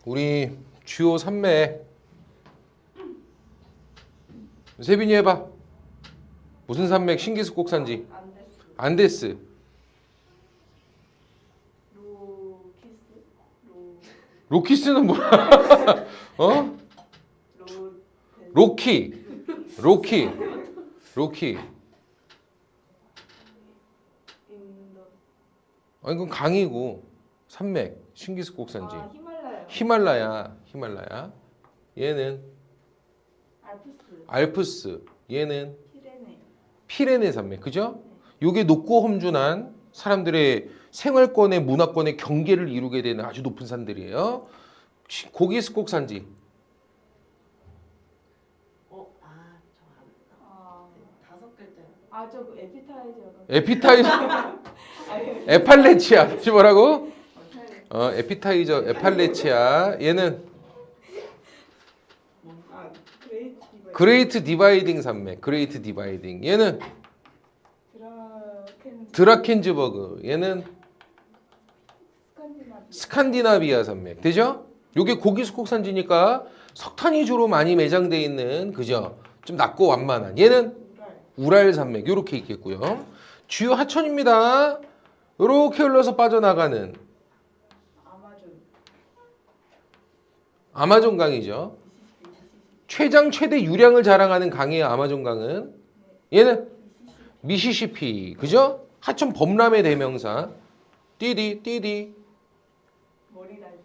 우리 주요 산맥 세빈이 해봐. 무슨 산맥 신기스 꼭산지? 안데스. 로키스는 뭐야? 어? 로키. 아니 그건 강이고 산맥 신기스 꼭산지. 히말라야. 얘는 알프스. 얘는 피레네 산맥. 그죠? 요게 높고 험준한 사람들의 생활권의 문화권의 경계를 이루게 되는 아주 높은 산들이에요. 고기스 꼭산지. 저 에피타이저가. 에피타이저. 에팔레치아. 다시 뭐라고? 에피타이저 에팔레치아. 얘는 그레이트 디바이딩 산맥. 그레이트 디바이딩. 얘는 드라켄즈버그. 얘는 스칸디나비아 산맥. 되죠? 요게 고기스 꼭산지니까 석탄이 주로 많이 매장돼 있는, 그죠? 좀 낮고 완만한. 얘는 우랄 산맥. 요렇게 있겠고요. 주요 하천입니다. 요렇게 흘러서 빠져나가는 아마존강이죠. 최대 유량을 자랑하는 강이에요. 아마존강은. 얘는 미시시피. 그죠? 하천 범람의 대명사. 띠디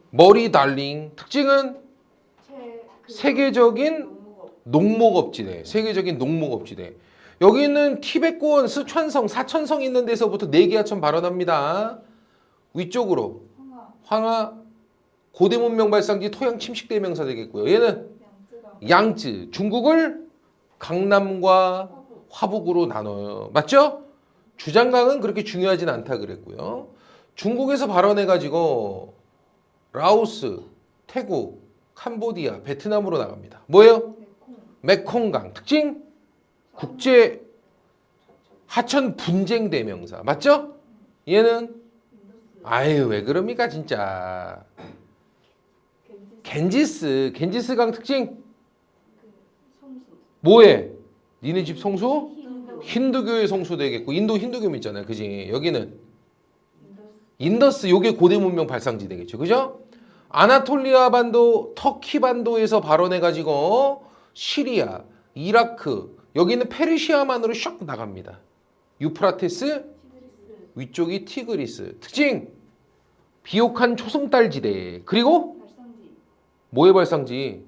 머리 달링. 특징은 세계적인 농목업지대. 여기 있는 티베트권, 스촨성, 사천성 있는 데서부터 4개 하천 발원합니다. 위쪽으로 황하 고대 문명 발상지 토양 침식 대명사 되겠고요. 얘는 양쯔. 중국을 강남과 화북으로 나눠요. 맞죠? 주장강은 그렇게 중요하진 않다 그랬고요. 중국에서 발원해가지고 라오스, 태국, 캄보디아, 베트남으로 나갑니다. 뭐예요? 메콩강. 특징? 국제 하천 분쟁 대명사. 맞죠? 얘는 아유 왜 그럽니까 진짜. 겐지스강 특징? 뭐해? 니네 집 성수? 힌두교의 성수 되겠고, 인도 힌두교 있잖아요. 그지? 여기는 인더스. 요게 고대 문명 발상지 되겠죠. 그죠? 아나톨리아 반도, 터키 반도에서 발원해가지고 시리아, 이라크, 여기는 페르시아만으로 샥 나갑니다. 유프라테스, 위쪽이 티그리스. 특징? 비옥한 초승달지대. 그리고 뭐의 발상지?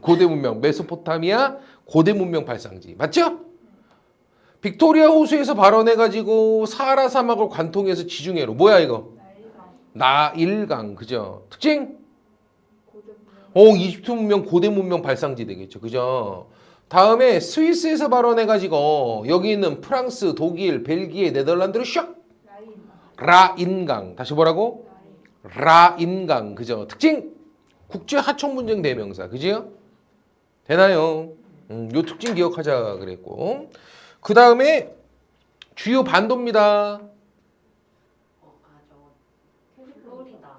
고대 문명. 메소포타미아 고대 문명 발상지. 맞죠? 빅토리아 호수에서 발원해가지고 사하라 사막을 관통해서 지중해로. 뭐야 이거? 나일강. 그죠? 특징? 이집트 문명 고대 문명 발상지 되겠죠. 그죠? 다음에 스위스에서 발원해가지고 여기 있는 프랑스, 독일, 벨기에, 네덜란드로 샥 라인강. 다시 뭐라고? 라인강. 그죠? 특징? 국제 하천 분쟁 대명사. 그지요? 되나요? 요 특징 기억하자 그랬고. 그 다음에 주요 반도입니다.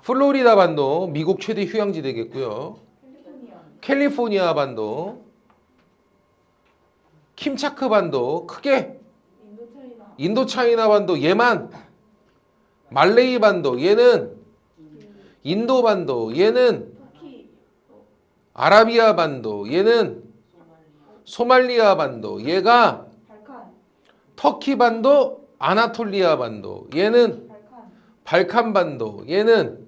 플로리다 반도. 미국 최대 휴양지 되겠고요. 캘리포니아 반도. 킴차크 반도. 크게 인도차이나 반도. 얘만 말레이 반도. 얘는 인도 반도. 얘는 아라비아 반도. 얘는 소말리아 반도. 얘가 터키 반도, 아나톨리아 반도. 얘는 발칸 반도. 얘는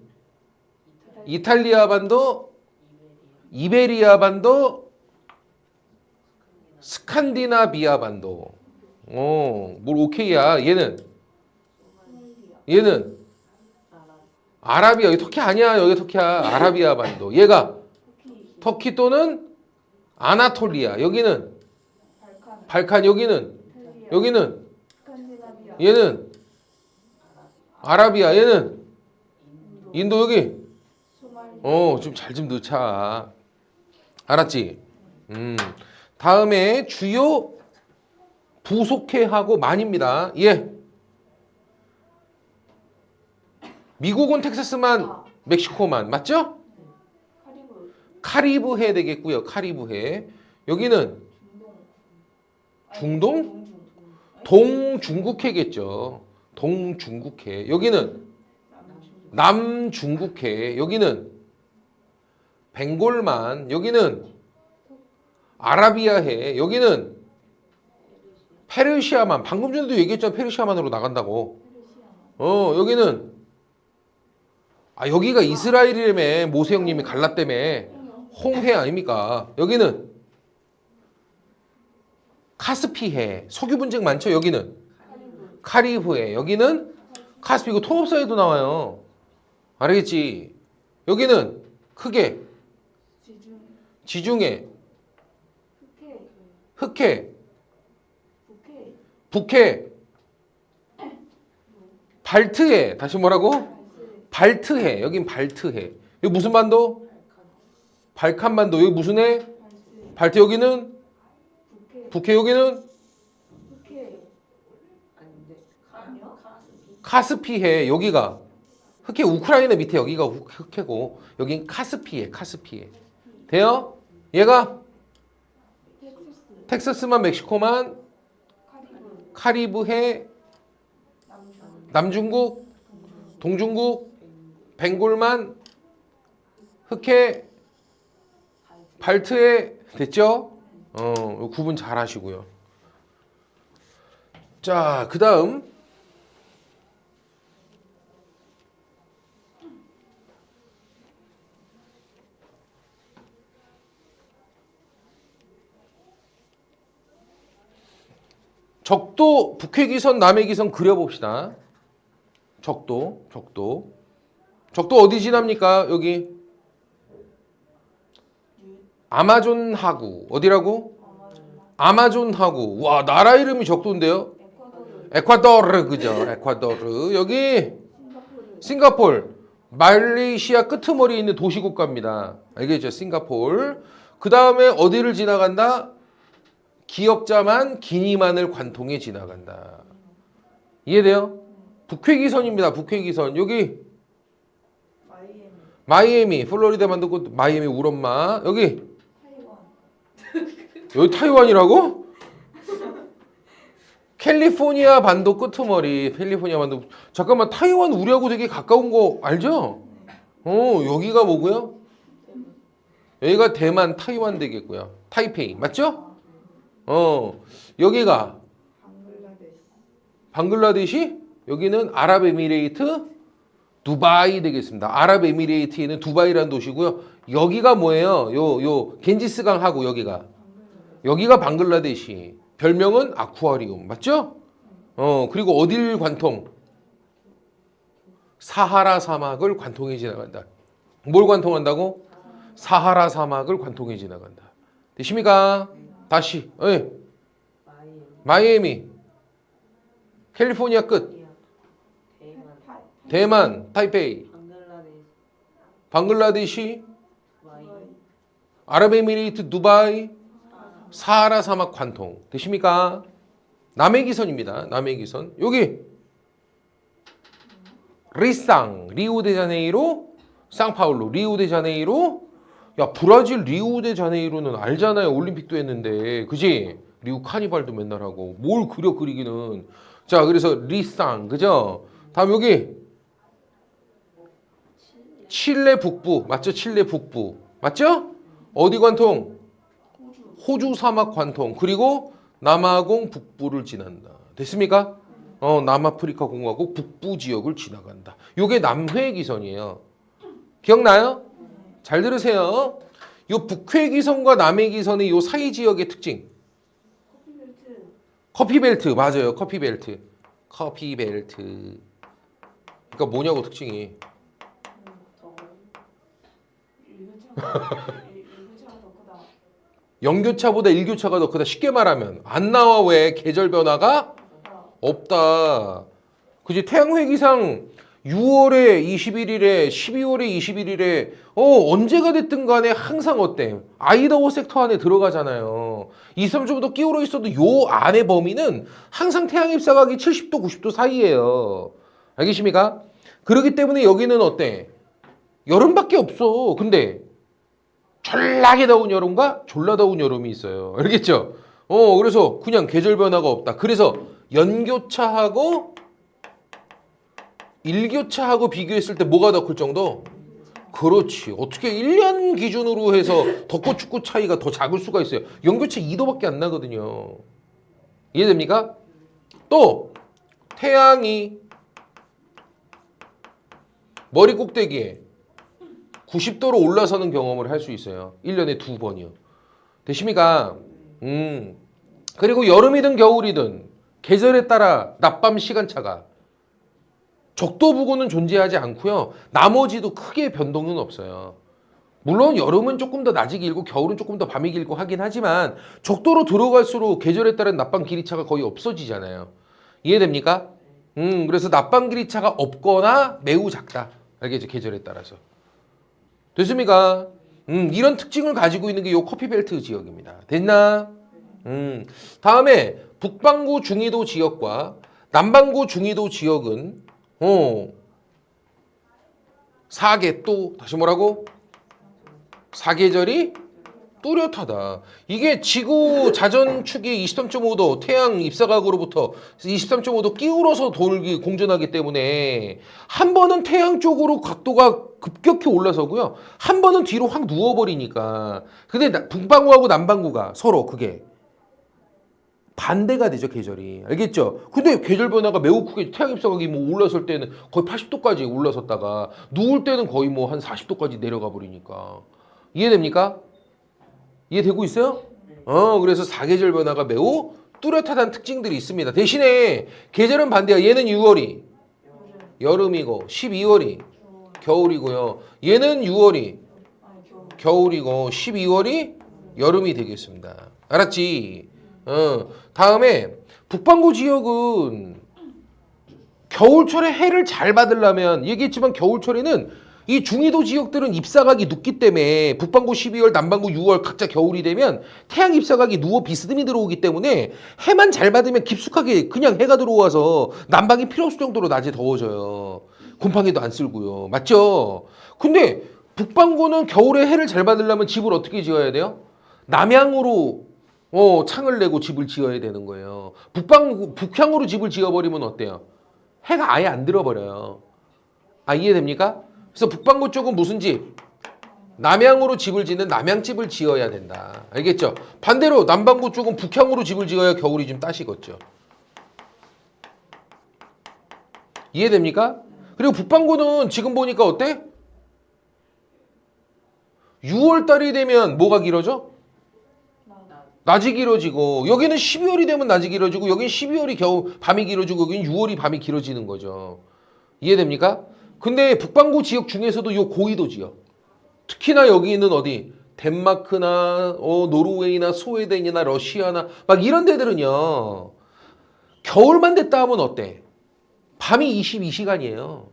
이탈리아 반도, 이베리아 반도, 스칸디나비아 반도. 뭘 오케이야. 얘는 아라비아. 여기 터키 아니야. 여기 터키야. 아라비아 반도. 얘가 터키 또는 아나톨리아. 여기는 발칸. 여기는 얘는 아라비아. 얘는 인도. 여기 좀 잘 좀 넣자. 알았지? 다음에 주요 부속해하고 만입니다. 예. 미국은 텍사스만, 멕시코만. 맞죠? 카리브해 되겠고요. 카리브해. 여기는 중동? 동중국해겠죠. 동중국해. 여기는 남중국해. 여기는 벵골만. 여기는 아라비아해. 여기는 페르시아만. 방금 전에도 얘기했잖아. 페르시아만으로 나간다고. 여기는 여기가 이스라엘이라며. 모세 형님이 갈랐다며. 홍해 아닙니까? 여기는 카스피해. 석유 분쟁 많죠? 여기는 카리브해. 여기는 카스피. 이거 통업사에도 나와요. 알겠지? 여기는 크게 지중해, 흑해, 북해, 발트해. 다시 뭐라고? 발트해. 여긴 발트해. 여기 무슨 반도? 발칸반도. 여기 무슨 해? 발트. 여기는 북해. 여기는 카스피해. 여기가 흑해. 우크라이나 밑에 여기가 흑해고 여긴 카스피해. 카스피해. 돼요? 얘가 텍사스만 멕시코만 카리브해 남중국 동중국 벵골만 흑해 발트해. 됐죠? 구분 잘 하시고요. 자, 그 다음 적도 북해기선 남해기선 그려봅시다. 적도 어디 지납니까? 여기 아마존 하구. 어디라고? 아마존 하구. 와, 나라 이름이 적도인데요. 에콰도르. 그죠? 에콰도르. 여기 싱가폴. 말레이시아 끄트머리에 있는 도시국가입니다. 알겠죠? 싱가폴. 그 다음에 어디를 지나간다? 기역자만 기니만을 관통해 지나간다. 이해돼요? 북회기선입니다. 북회기선. 여기 마이애미. 플로리다 만두고 마이애미 우엄마. 여기 타이완이라고? 캘리포니아 반도 끄트머리. 캘리포니아 반도. 잠깐만, 타이완 우리하고 되게 가까운 거 알죠? 여기가 뭐고요? 여기가 대만 타이완 되겠고요. 타이페이. 맞죠? 여기가 방글라데시. 여기는 아랍에미레이트 두바이 되겠습니다. 아랍에미레이트에는 두바이라는 도시고요. 여기가 뭐예요? 요 겐지스강하고 여기가 방글라데시. 별명은 아쿠아리움. 맞죠? 그리고 어딜 관통? 사하라 사막을 관통해 지나간다. 뭘 관통한다고? 사하라 사막을 관통해 지나간다. 되십니까? 다시. 마이애미. 캘리포니아 끝. 대만. 타이페이. 방글라데시. 아랍에미레이트 두바이. 사하라 사막 관통. 되십니까? 남해기선입니다. 남해기선. 여기 리쌍. 리우데자네이루. 상파울루. 리우데자네이루. 야, 브라질 리우데자네이루는 알잖아요. 올림픽도 했는데. 그지? 리우 카니발도 맨날 하고. 뭘 그리기는. 자, 그래서 리쌍. 그죠? 다음 여기 칠레 북부. 맞죠? 칠레 북부. 맞죠? 어디 관통? 호주 사막 관통. 그리고 남아공 북부를 지난다. 됐습니까? 남아프리카 공화국 북부 지역을 지나간다. 요게 남회기선이에요. 기억나요? 잘 들으세요. 요 북회기선과 남해기선의 요 사이 지역의 특징. 커피벨트. 맞아요. 커피벨트. 그러니까 뭐냐고 특징이. 연교차보다 일교차가 더 크다. 쉽게 말하면 안 나와. 왜? 계절 변화가 없다. 그지? 태양회기상 6월에 21일에 12월에 21일에 언제가 됐든 간에 항상 어때? 아이다호 섹터 안에 들어가잖아요. 2, 3주부터 끼우러 있어도 요 안의 범위는 항상 태양 입사각이 70도 90도 사이예요. 알겠습니까? 그렇기 때문에 여기는 어때? 여름밖에 없어. 근데 졸라게 더운 여름과 졸라 더운 여름이 있어요. 알겠죠? 그래서 그냥 계절 변화가 없다. 그래서 연교차하고 일교차하고 비교했을 때 뭐가 더 클 정도? 그렇지. 어떻게 1년 기준으로 해서 덥고 춥고 차이가 더 작을 수가 있어요. 연교차 2도밖에 안 나거든요. 이해됩니까? 또 태양이 머리 꼭대기에 90도로 올라서는 경험을 할 수 있어요. 1년에 2번이요. 되십니까? 그리고 여름이든 겨울이든 계절에 따라 낮밤 시간차가 적도부고는 존재하지 않고요. 나머지도 크게 변동은 없어요. 물론 여름은 조금 더 낮이 길고 겨울은 조금 더 밤이 길고 하긴 하지만 적도로 들어갈수록 계절에 따른 낮밤 길이차가 거의 없어지잖아요. 이해됩니까? 그래서 낮밤 길이차가 없거나 매우 작다. 알겠죠? 계절에 따라서. 됐습니까? 이런 특징을 가지고 있는 게 요 커피벨트 지역입니다. 됐나? 다음에 북반구 중위도 지역과 남반구 중위도 지역은 사계 또 다시 뭐라고? 사계절이 뚜렷하다. 이게 지구 자전축이 23.5도 태양 입사각으로부터 23.5도 기울어서 돌기 공전하기 때문에 한 번은 태양 쪽으로 각도가 급격히 올라서고요. 한 번은 뒤로 확 누워버리니까. 근데 북반구하고 남반구가 서로 그게 반대가 되죠, 계절이. 알겠죠? 근데 계절 변화가 매우 크게 태양 입사각이 뭐 올라설 때는 거의 80도까지 올라섰다가 누울 때는 거의 뭐 한 40도까지 내려가 버리니까. 이해됩니까? 이해되고 있어요? 그래서 사계절 변화가 매우 뚜렷하다는 특징들이 있습니다. 대신에 계절은 반대야. 얘는 6월이 여름이고 12월이 겨울이고요. 얘는 6월이 겨울이고 12월이 여름이 되겠습니다. 알았지? 다음에 북반구 지역은 겨울철에 해를 잘 받으려면 얘기했지만 겨울철에는 이 중위도 지역들은 입사각이 눕기 때문에 북반구 12월, 남반구 6월 각자 겨울이 되면 태양 입사각이 누워 비스듬히 들어오기 때문에 해만 잘 받으면 깊숙하게 그냥 해가 들어와서 난방이 필요 없을 정도로 낮에 더워져요. 곰팡이도 안 쓸고요. 맞죠? 근데 북반구는 겨울에 해를 잘 받으려면 집을 어떻게 지어야 돼요? 남향으로 창을 내고 집을 지어야 되는 거예요. 북향으로 집을 지어버리면 어때요? 해가 아예 안 들어버려요. 이해됩니까? 그래서 북반구 쪽은 무슨 집? 남향으로 집을 짓는 남향집을 지어야 된다. 알겠죠? 반대로 남반구 쪽은 북향으로 집을 지어야 겨울이 좀 따시겠죠. 이해됩니까? 그리고 북반구는 지금 보니까 어때? 6월달이 되면 뭐가 길어져? 낮이 길어지고 여기는 12월이 되면 낮이 길어지고 여기는 12월이 겨우 밤이 길어지고 여기는 6월이 밤이 길어지는 거죠. 이해됩니까? 근데 북반구 지역 중에서도 요 고위도 지역 특히나 여기 있는 어디 덴마크나 노르웨이나 스웨덴이나 러시아나 막 이런 데들은요 겨울만 됐다 하면 어때? 밤이 22시간이에요.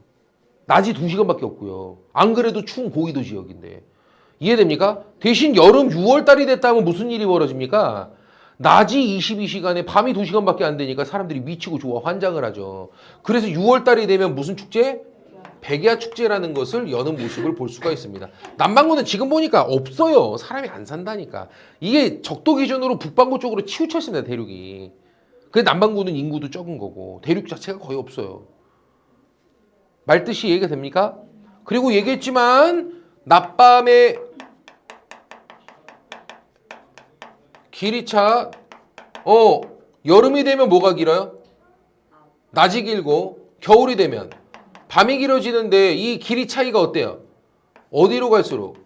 낮이 2시간밖에 없고요. 안 그래도 추운 고위도 지역인데 이해됩니까? 대신 여름 6월달이 됐다 하면 무슨 일이 벌어집니까? 낮이 22시간에 밤이 2시간밖에 안 되니까 사람들이 미치고 좋아 환장을 하죠. 그래서 6월달이 되면 무슨 축제? 백야 축제라는 것을 여는 모습을 볼 수가 있습니다. 남반구는 지금 보니까 없어요. 사람이 안 산다니까. 이게 적도 기준으로 북반구 쪽으로 치우쳤습니다. 대륙이. 그래서 남반구는 인구도 적은 거고 대륙 자체가 거의 없어요. 말뜻이 이해가 됩니까? 그리고 얘기했지만 낮밤에 길이차 여름이 되면 뭐가 길어요? 낮이 길고 겨울이 되면 밤이 길어지는데 이 길이 차이가 어때요? 어디로 갈수록?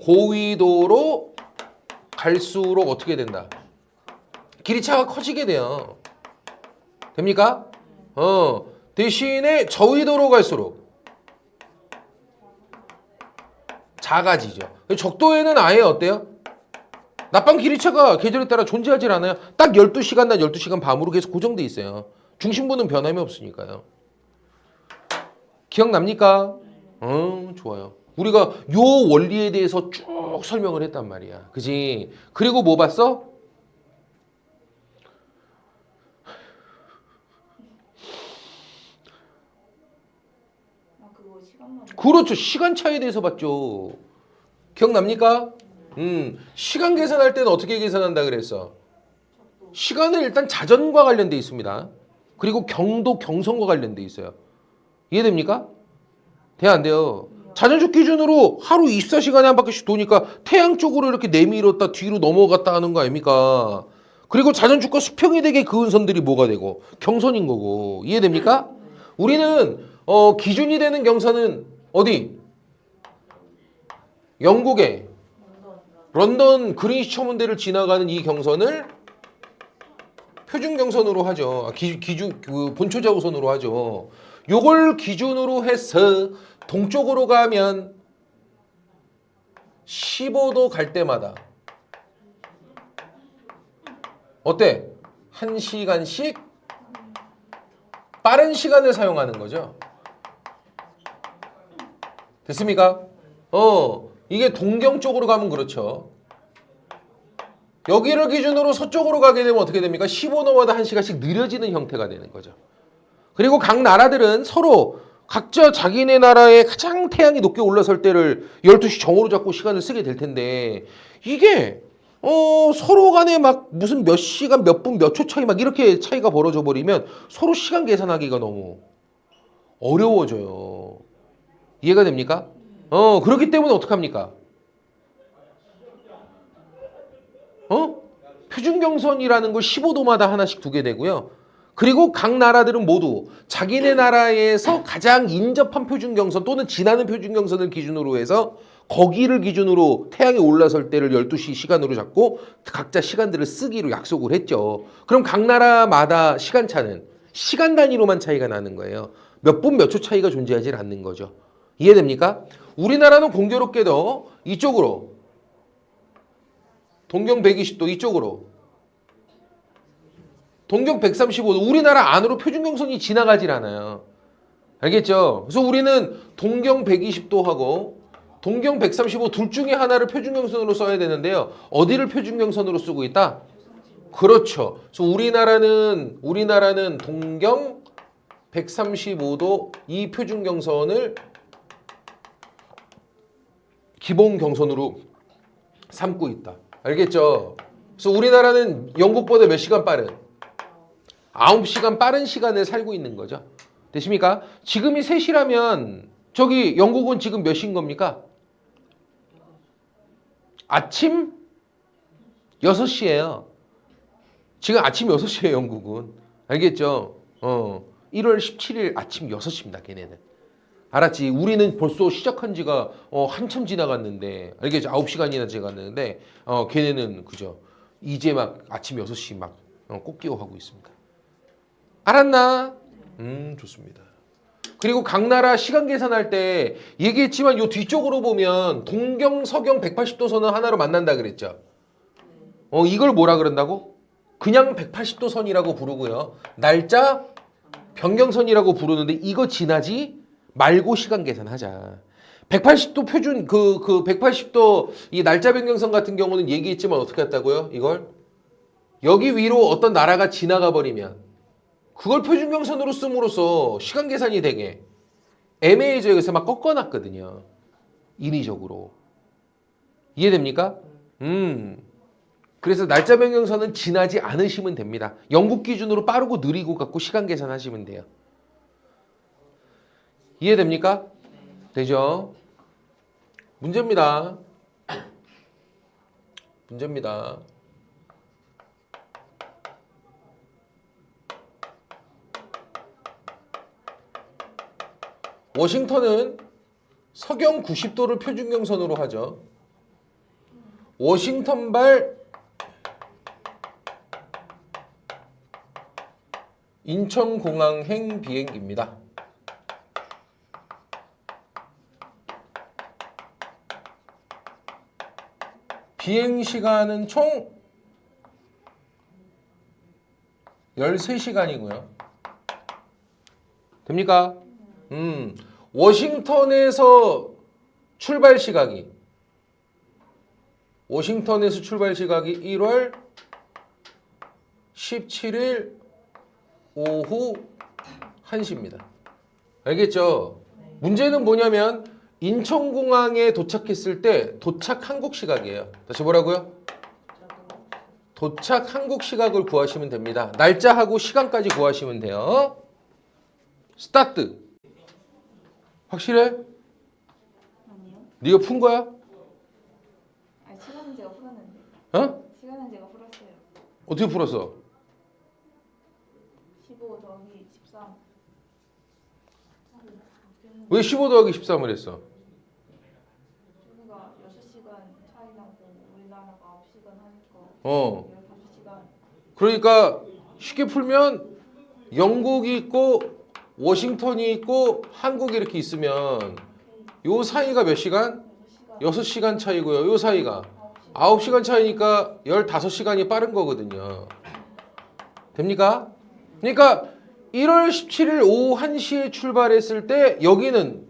고위도로 갈수록 어떻게 된다? 길이 차가 커지게 돼요. 됩니까? 대신에 저위도로 갈수록 작아지죠. 적도에는 아예 어때요? 낮밤 길이차가 계절에 따라 존재하지 않아요. 딱 12시간 낮 12시간 밤으로 계속 고정돼 있어요. 중심부는 변함이 없으니까요. 기억납니까? 좋아요. 우리가 요 원리에 대해서 쭉 설명을 했단 말이야. 그지? 그리고 뭐 봤어? 그렇죠. 시간 차에 대해서 봤죠. 기억납니까? 시간 계산할 때는 어떻게 계산한다 그랬어? 시간은 일단 자전과 관련돼 있습니다. 그리고 경도, 경선과 관련돼 있어요. 이해됩니까? 돼, 안 돼요? 자전축 기준으로 하루 24시간에 한 바퀴씩 도니까 태양 쪽으로 이렇게 내밀었다 뒤로 넘어갔다 하는 거 아닙니까? 그리고 자전축과 수평이 되게 그은 선들이 뭐가 되고 경선인 거고. 이해됩니까? 우리는 기준이 되는 경선은 어디? 영국의 런던 그린위치 천문대를 지나가는 이 경선을 표준 경선으로 하죠. 기준 그 본초 좌우선으로 하죠. 요걸 기준으로 해서 동쪽으로 가면 15도 갈 때마다 어때? 1시간씩 빠른 시간을 사용하는 거죠. 됐습니까? 이게 동경 쪽으로 가면 그렇죠. 여기를 기준으로 서쪽으로 가게 되면 어떻게 됩니까? 15도마다 1시간씩 느려지는 형태가 되는 거죠. 그리고 각 나라들은 서로 각자 자기네 나라에 가장 태양이 높게 올라설 때를 12시 정오로 잡고 시간을 쓰게 될 텐데 이게 서로 간에 막 무슨 몇 시간 몇 분 몇 초 차이 막 이렇게 차이가 벌어져 버리면 서로 시간 계산하기가 너무 어려워져요. 이해가 됩니까? 그렇기 때문에 어떡합니까? 표준경선이라는 걸 15도마다 하나씩 두게 되고요. 그리고 각 나라들은 모두 자기네 나라에서 가장 인접한 표준경선 또는 지나는 표준경선을 기준으로 해서 거기를 기준으로 태양이 올라설 때를 12시 시간으로 잡고 각자 시간들을 쓰기로 약속을 했죠. 그럼 각 나라마다 시간차는 시간 단위로만 차이가 나는 거예요. 몇 분 몇 초 차이가 존재하지 않는 거죠. 이해됩니까? 우리나라는 공교롭게도 이쪽으로 동경 120도 이쪽으로 동경 135도 우리나라 안으로 표준경선이 지나가질 않아요. 알겠죠? 그래서 우리는 동경 120도하고 동경 135 둘 중에 하나를 표준경선으로 써야 되는데요. 어디를 표준경선으로 쓰고 있다? 그렇죠. 그래서 우리나라는 동경 135도 이 표준경선을 기본 경선으로 삼고 있다. 알겠죠? 그래서 우리나라는 영국보다 몇 시간 빠른? 9시간 빠른 시간을 살고 있는 거죠. 되십니까? 지금이 3시라면 저기 영국은 지금 몇 시인 겁니까? 아침 6시예요. 지금 아침 6시예요, 영국은. 알겠죠? 1월 17일 아침 6시입니다, 걔네는. 알았지? 우리는 벌써 시작한 지가 한참 지나갔는데 알겠죠? 9시간이나 지나갔는데 걔네는 그죠? 이제 막 아침 6시 막 꽃기호하고 있습니다. 알았나? 좋습니다. 그리고 각 나라 시간 계산할 때 얘기했지만 요 뒤쪽으로 보면 동경, 서경 180도 선은 하나로 만난다 그랬죠? 이걸 뭐라 그런다고? 그냥 180도 선이라고 부르고요. 날짜 변경선이라고 부르는데 이거 지나지 말고 시간 계산하자. 180도 표준 그 180도 이 날짜 변경선 같은 경우는 얘기했지만 어떻게 했다고요? 이걸 여기 위로 어떤 나라가 지나가 버리면 그걸 표준경선으로 씀으로써 시간 계산이 되게 애매해져요. 그래서 막 꺾어놨거든요. 인위적으로. 이해됩니까? 그래서 날짜 변경선은 지나지 않으시면 됩니다. 영국 기준으로 빠르고 느리고 갖고 시간 계산하시면 돼요. 이해됩니까? 되죠? 문제입니다. 문제입니다. 워싱턴은 서경 90도를 표준경선으로 하죠. 워싱턴발 인천공항행 비행기입니다. 비행시간은 총 13시간이고요. 됩니까? 워싱턴에서 출발 시각이 1월 17일 오후 1시입니다. 알겠죠? 문제는 뭐냐면 인천공항에 도착했을 때 도착 한국 시각이에요. 다시 뭐라고요? 도착 한국 시각을 구하시면 됩니다. 날짜하고 시간까지 구하시면 돼요. 스타트. 확실해? 아니요. 네가 푼 거야? 아니, 시간은 제가 풀었는데. 어? 시간은 제가 풀었어요. 어떻게 풀었어? 15 더하기 13. 왜 15 더하기 13을 했어? 우리가 6시간 차이 나고 우리나라가 9시간 하니까 어. 15시간. 그러니까 쉽게 풀면 영국이 있고 워싱턴이 있고 한국이 이렇게 있으면 요 사이가 몇 시간? 6시간. 6시간 차이고요. 요 사이가 9시간 차이니까 15시간이 빠른 거거든요. 됩니까? 그러니까 1월 17일 오후 1시에 출발했을 때 여기는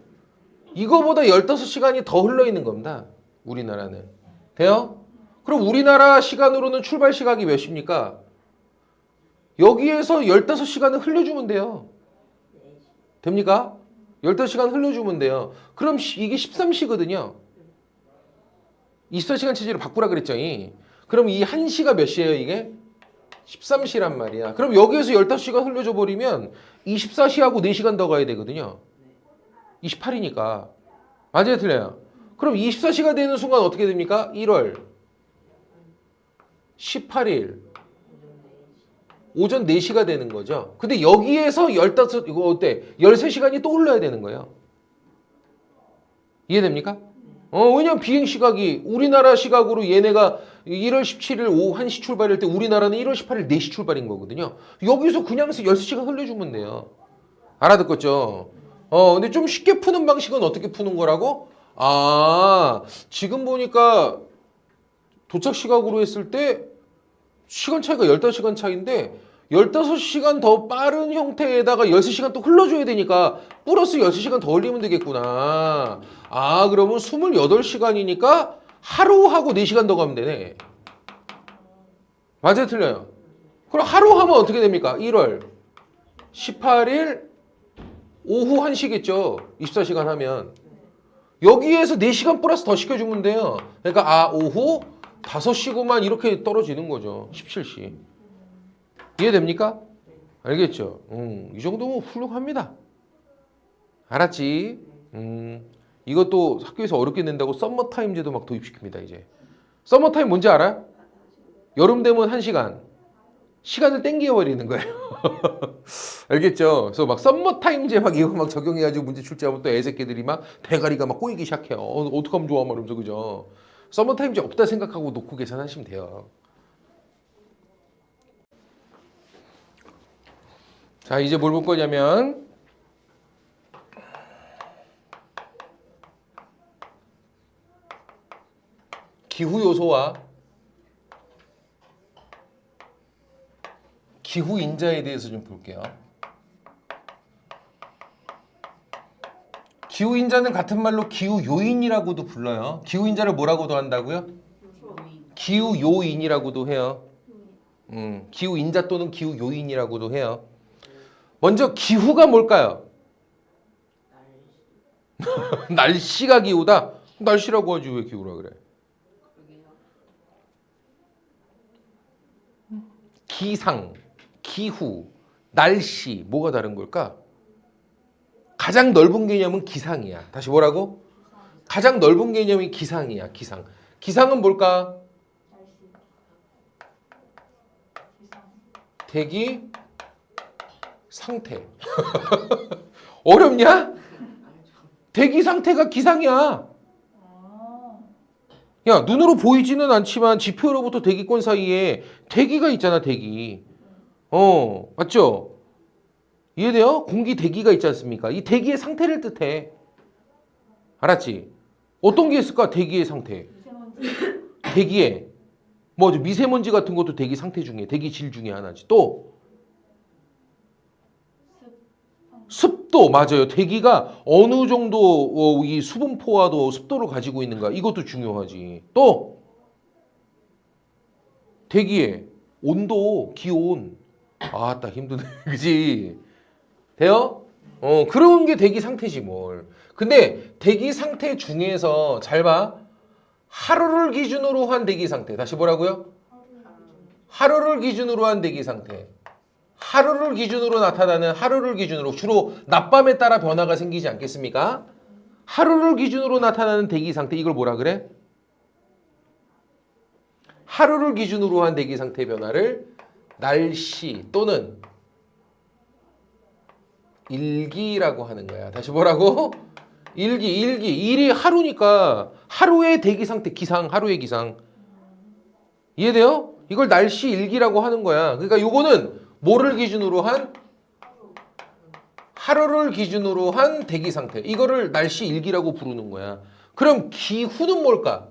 이거보다 15시간이 더 흘러 있는 겁니다. 우리나라는. 돼요? 그럼 우리나라 시간으로는 출발 시각이 몇 시입니까? 여기에서 15시간을 흘려주면 돼요. 됩니까? 15시간 흘려주면 돼요. 그럼 이게 13시거든요. 24시간 체제로 바꾸라 그랬죠. 그럼 이 1시가 몇 시예요, 이게? 13시란 말이야. 그럼 여기에서 15시간 흘려줘 버리면 24시하고 4시간 더 가야 되거든요. 28이니까. 맞아요, 틀려요? 그럼 24시가 되는 순간 어떻게 됩니까? 1월 18일 오전 4시가 되는 거죠. 근데 여기에서 15, 이거 어때? 13시간이 또 흘러야 되는 거예요. 이해됩니까? 왜냐면 비행 시각이 우리나라 시각으로 얘네가 1월 17일 오후 1시 출발할 때 우리나라는 1월 18일 4시 출발인 거거든요. 여기서 그냥 16시간 흘려주면 돼요. 알아듣겠죠? 근데 좀 쉽게 푸는 방식은 어떻게 푸는 거라고? 지금 보니까 도착 시각으로 했을 때 시간 차이가 15시간 차이인데 15시간 더 빠른 형태에다가 13시간 또 흘러줘야 되니까 플러스 16시간 더 올리면 되겠구나. 그러면 28시간이니까 하루하고 4시간 더 가면 되네. 맞아요, 틀려요? 그럼 하루 하면 어떻게 됩니까? 1월 18일 오후 1시겠죠. 24시간 하면. 여기에서 4시간 플러스 더 시켜주면 돼요. 그러니까 오후 5시구만 이렇게 떨어지는 거죠. 17시. 이해됩니까? 알겠죠? 이 정도면 훌륭합니다. 알았지? 이것도 학교에서 어렵게 낸다고 썸머타임제도 막 도입시킵니다, 이제. 썸머타임 뭔지 알아? 여름 되면 1시간. 시간을 땡겨버리는 거예요. 알겠죠? 그래서 막 썸머타임제 막 이거 막 적용해가지고 문제 출제하면 또 애새끼들이 막 대가리가 막 꼬이기 시작해요. 어떡하면 좋아? 말하면서, 그죠? 서머타임즈 없다 생각하고 놓고 계산하시면 돼요. 자, 이제 뭘 볼 거냐면 기후 요소와 기후 인자에 대해서 좀 볼게요. 기후 인자는 같은 말로 기후 요인이라고도 불러요. 기후 인자를 뭐라고도 한다고요? 기후 요인이라고도 해요. 기후 인자 또는 기후 요인이라고도 해요. 먼저 기후가 뭘까요? 날씨가 기후다? 날씨라고 하지 왜 기후라 그래? 기상, 기후, 날씨 뭐가 다른 걸까? 가장 넓은 개념은 기상이야. 다시 뭐라고? 가장 넓은 개념이 기상이야. 기상. 기상은 뭘까? 대기 상태. 어렵냐? 대기 상태가 기상이야. 야, 눈으로 보이지는 않지만 지표로부터 대기권 사이에 대기가 있잖아, 대기. 맞죠? 이해돼요? 공기 대기가 있지 않습니까? 이 대기의 상태를 뜻해. 알았지? 어떤 게 있을까? 대기의 상태. 대기에 뭐 미세먼지 같은 것도 대기 상태 중에 대기질 중에 하나지. 또 습도 맞아요. 대기가 어느 정도 이 수분 포화도 습도를 가지고 있는가 이것도 중요하지. 또 대기의 온도, 기온. 딱 힘드네. 그지? 돼요? 그런 게 대기 상태지 뭘. 근데 대기 상태 중에서 잘 봐. 하루를 기준으로 한 대기 상태. 다시 뭐라고요? 하루를 기준으로 한 대기 상태. 하루를 기준으로 나타나는 하루를 기준으로 주로 낮밤에 따라 변화가 생기지 않겠습니까? 하루를 기준으로 나타나는 대기 상태 이걸 뭐라 그래? 하루를 기준으로 한 대기 상태 변화를 날씨 또는 일기라고 하는 거야. 다시 뭐라고? 일이 하루니까 하루의 대기 상태 기상, 하루의 기상. 이해돼요? 이걸 날씨 일기라고 하는 거야. 그러니까 요거는 뭐를 기준으로 한? 하루를 기준으로 한 대기 상태. 이거를 날씨 일기라고 부르는 거야. 그럼 기후는 뭘까?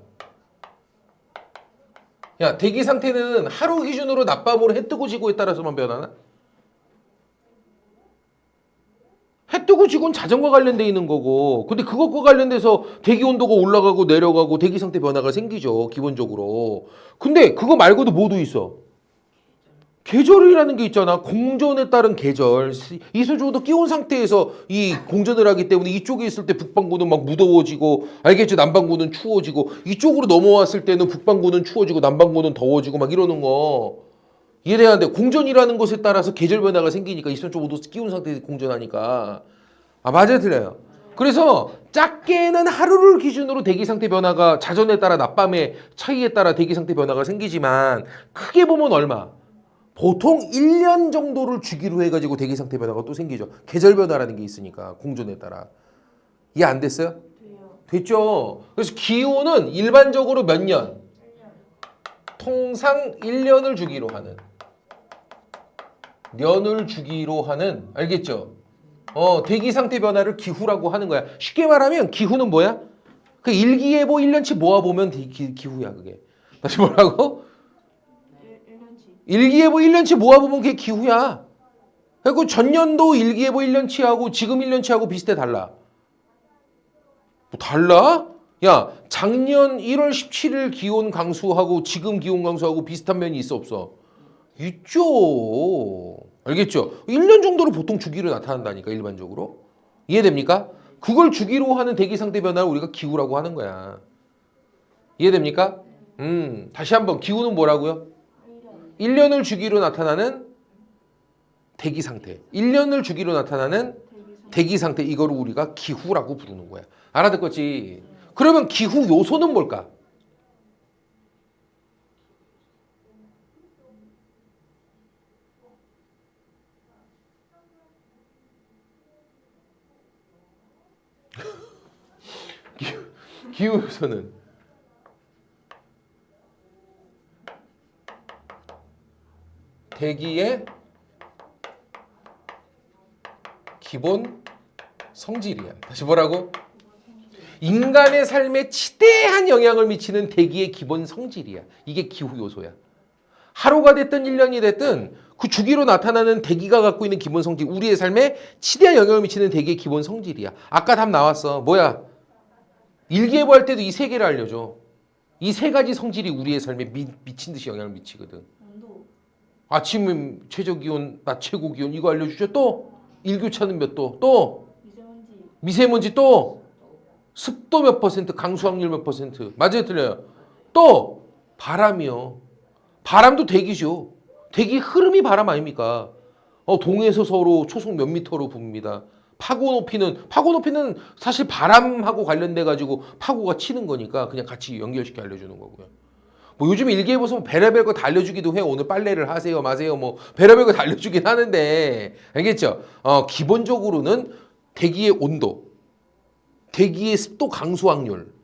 야, 대기 상태는 하루 기준으로 낮밤으로 해 뜨고 지고에 따라서만 변하나? 해 뜨고 지고는 자전거 관련돼 있는 거고, 근데 그것과 관련돼서 대기 온도가 올라가고 내려가고 대기 상태 변화가 생기죠, 기본적으로. 근데 그거 말고도 뭐도 있어? 계절이라는 게 있잖아. 공전에 따른 계절. 이소조도 끼운 상태에서 이 공전을 하기 때문에 이쪽에 있을 때 북반구는 막 무더워지고, 알겠죠? 남반구는 추워지고, 이쪽으로 넘어왔을 때는 북반구는 추워지고 남반구는 더워지고 막 이러는 거. 이해돼야 돼. 공전이라는 것에 따라서 계절 변화가 생기니까 이소조도 끼운 상태에서 공전하니까. 아, 맞아요, 틀려요. 그래서 작게는 하루를 기준으로 대기 상태 변화가 자전에 따라 낮밤의 차이에 따라 대기 상태 변화가 생기지만 크게 보면 얼마? 보통 1년 정도를 주기로 해가지고 대기 상태 변화가 또 생기죠. 계절 변화라는 게 있으니까 공전에 따라. 이해 안 됐어요? 돼요. 됐죠. 그래서 기후는 일반적으로 몇 년? 통상 1년을 주기로 하는. 년을 주기로 하는. 알겠죠? 대기 상태 변화를 기후라고 하는 거야. 쉽게 말하면 기후는 뭐야? 그 일기예보 1년치 모아보면 기후야 그게. 다시 뭐라고? 1년치. 일기예보 1년치 모아보면 그게 기후야. 그리고 전년도 일기예보 1년치하고 지금 1년치하고 비슷해 달라. 뭐 달라? 야, 작년 1월 17일 기온 강수하고 지금 기온 강수하고 비슷한 면이 있어 없어? 있죠. 알겠죠? 1년 정도로 보통 주기로 나타난다니까 일반적으로. 이해됩니까? 그걸 주기로 하는 대기 상태 변화를 우리가 기후라고 하는 거야. 이해됩니까? 다시 한번 기후는 뭐라고요? 1년을 주기로 나타나는 대기 상태. 1년을 주기로 나타나는 대기 상태. 이거를 우리가 기후라고 부르는 거야. 알아듣겠지? 그러면 기후 요소는 뭘까? 기후 요소는 대기의 기본 성질이야. 다시 뭐라고? 인간의 삶에 지대한 영향을 미치는 대기의 기본 성질이야. 이게 기후 요소야. 하루가 됐든 1년이 됐든 그 주기로 나타나는 대기가 갖고 있는 기본 성질, 우리의 삶에 지대한 영향을 미치는 대기의 기본 성질이야. 아까 답 나왔어. 뭐야? 일기예보 할 때도 이 세 개를 알려줘. 이 세 가지 성질이 우리의 삶에 미친 듯이 영향을 미치거든. 온도. 아침 최저기온, 낮 최고기온 이거 알려주죠. 또 일교차는 몇 도, 또 미세먼지. 미세먼지, 또 습도 몇 퍼센트, 강수 확률 몇 퍼센트. 맞아요, 틀려요? 또 바람이요. 바람도 대기죠. 대기 흐름이 바람 아닙니까? 동에서 서로 초속 몇 미터로 붑니다. 파고 높이는 사실 바람하고 관련돼 가지고 파고가 치는 거니까 그냥 같이 연결시켜 알려주는 거고요. 뭐 요즘 일기예보 보면 별의별 거 다 알려주기도 해요. 오늘 빨래를 하세요, 마세요. 뭐 별의별 거 다 알려주긴 하는데 알겠죠? 기본적으로는 대기의 온도, 대기의 습도 강수 확률,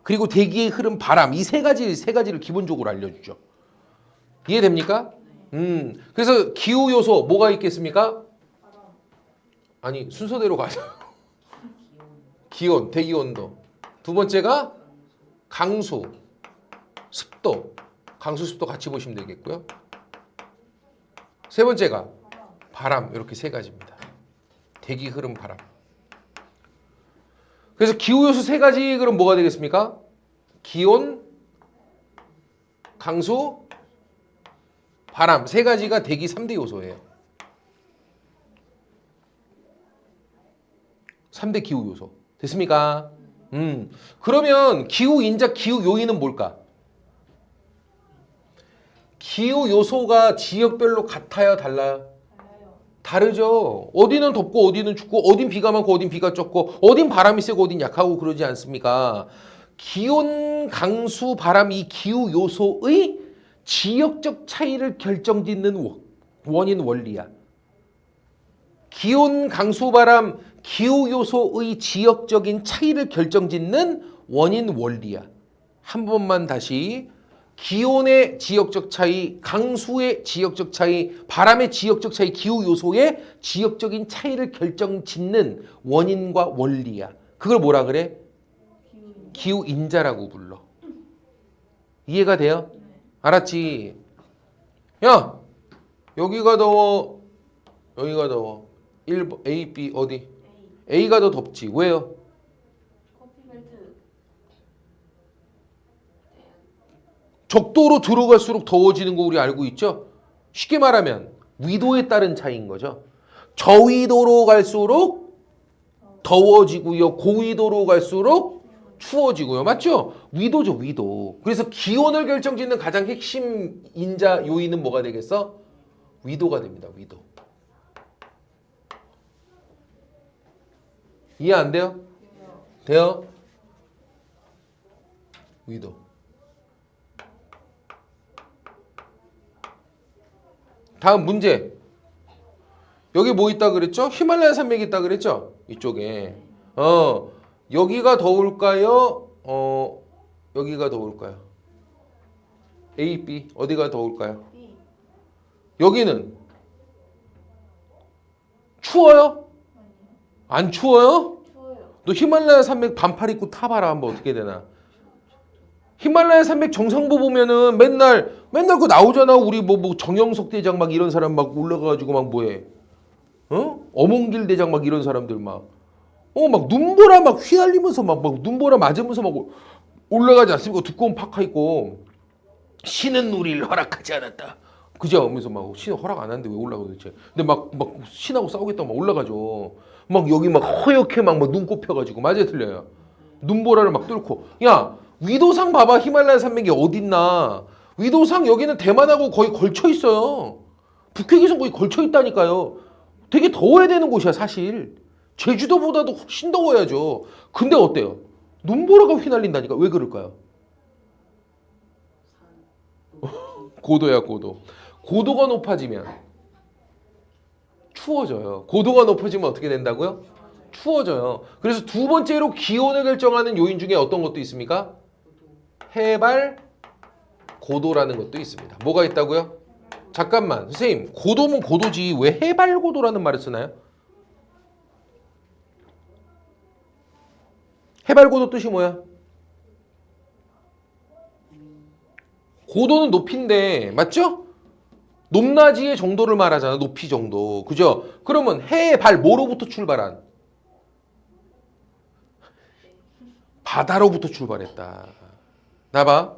그리고 대기의 흐름 바람 이 세 가지를 기본적으로 알려주죠. 이해됩니까? 그래서 기후 요소 뭐가 있겠습니까? 아니 순서대로 가자. 기온, 대기 온도. 두 번째가 강수, 습도. 강수, 습도 같이 보시면 되겠고요. 세 번째가 바람. 이렇게 세 가지입니다. 대기, 흐름, 바람. 그래서 기후 요소 세 가지 그럼 뭐가 되겠습니까? 기온, 강수, 바람 세 가지가 대기 3대 요소예요. 3대 기후 요소. 됐습니까? 그러면 기후 인자, 기후 요인은 뭘까? 기후 요소가 지역별로 같아요, 달라요? 달라요. 다르죠. 어디는 덥고 어디는 춥고 어딘 비가 많고 어딘 비가 적고 어딘 바람이 세고 어딘 약하고 그러지 않습니까? 기온, 강수, 바람 이 기후 요소의 지역적 차이를 결정짓는 원인 원리야. 기온, 강수, 바람, 기후 요소의 지역적인 차이를 결정짓는 원인 원리야. 한 번만 다시 기온의 지역적 차이, 강수의 지역적 차이, 바람의 지역적 차이, 기후 요소의 지역적인 차이를 결정짓는 원인과 원리야. 그걸 뭐라 그래? 기후인. 기후 인자라고 불러. 이해가 돼요? 네. 알았지? 야, 여기가 더워, 여기가 더워. 1번 A, B 어디? A. A가 더 덥지. 왜요? 커피 벨트. 적도로 들어갈수록 더워지는 거 우리 알고 있죠? 쉽게 말하면 위도에 따른 차이인 거죠. 저위도로 갈수록 더워지고요. 고위도로 갈수록 추워지고요. 맞죠? 위도죠, 위도. 그래서 기온을 결정짓는 가장 핵심 인자 요인은 뭐가 되겠어? 위도가 됩니다. 위도. 이해 안 돼요? 돼요? 위도. 다음 문제. 여기 뭐 있다 그랬죠? 히말라야 산맥이 있다 그랬죠? 이쪽에. 여기가 더울까요? 여기가 더울까요? A, B 어디가 더울까요? B. 여기는 추워요? 아니요. 안 추워요? 추워요. 너 히말라야 산맥 반팔 입고 타봐라 한번 어떻게 되나? 히말라야 산맥 정상부 보면은 맨날 그 나오잖아. 우리 뭐 정영석 대장 막 이런 사람 막 올라가가지고 막 뭐해? 어몽길 대장 막 이런 사람들 막 눈보라 막 휘날리면서 막 눈보라 맞으면서 막 올라가지 않습니까? 두꺼운 파카 입고 신은 우리를 허락하지 않았다. 그죠? 하면서 막 신 허락 안 하는데 왜 올라가 도대체? 근데 막 신하고 싸우겠다고 막 올라가죠. 막 여기 막 허옇게 막 눈곱 펴가지고 맞아요, 틀려요? 눈보라를 막 뚫고 야 위도상 봐봐. 히말라야 산맥이 어딨나? 위도상 여기는 대만하고 거의 걸쳐 있어요. 북핵에서 거의 걸쳐 있다니까요. 되게 더워야 되는 곳이야 사실. 제주도보다도 훨씬 더워야죠. 근데 어때요? 눈보라가 휘날린다니까. 왜 그럴까요? 고도야 고도. 고도가 높아지면 추워져요. 고도가 높아지면 어떻게 된다고요? 추워져요. 그래서 두 번째로 기온을 결정하는 요인 중에 어떤 것도 있습니까? 해발 고도라는 것도 있습니다. 뭐가 있다고요? 잠깐만 선생님 고도면 고도지 왜 해발 고도라는 말을 쓰나요? 해발 고도 뜻이 뭐야? 고도는 높이인데 맞죠? 높낮이의 정도를 말하잖아. 높이 정도. 그죠? 그러면 해발 뭐로부터 출발한? 바다로부터 출발했다. 나봐.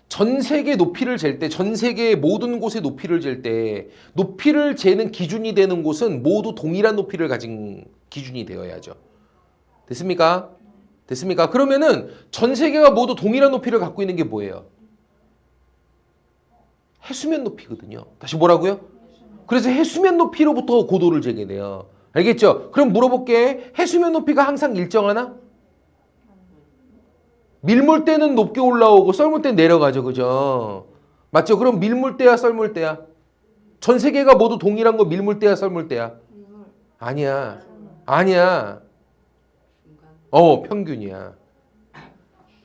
전 세계 높이를 잴 때, 전 세계의 모든 곳의 높이를 잴 때 높이를 재는 기준이 되는 곳은 모두 동일한 높이를 가진 기준이 되어야죠. 됐습니까? 됐습니까? 그러면은 전 세계가 모두 동일한 높이를 갖고 있는 게 뭐예요? 해수면 높이거든요. 다시 뭐라고요? 그래서 해수면 높이로부터 고도를 재게 돼요. 알겠죠? 그럼 물어볼게. 해수면 높이가 항상 일정하나? 밀물 때는 높게 올라오고 썰물 때는 내려가죠. 그죠? 맞죠? 그럼 밀물 때야 썰물 때야? 전 세계가 모두 동일한 거 밀물 때야 썰물 때야? 밀물. 아니야. 아니야. 평균이야.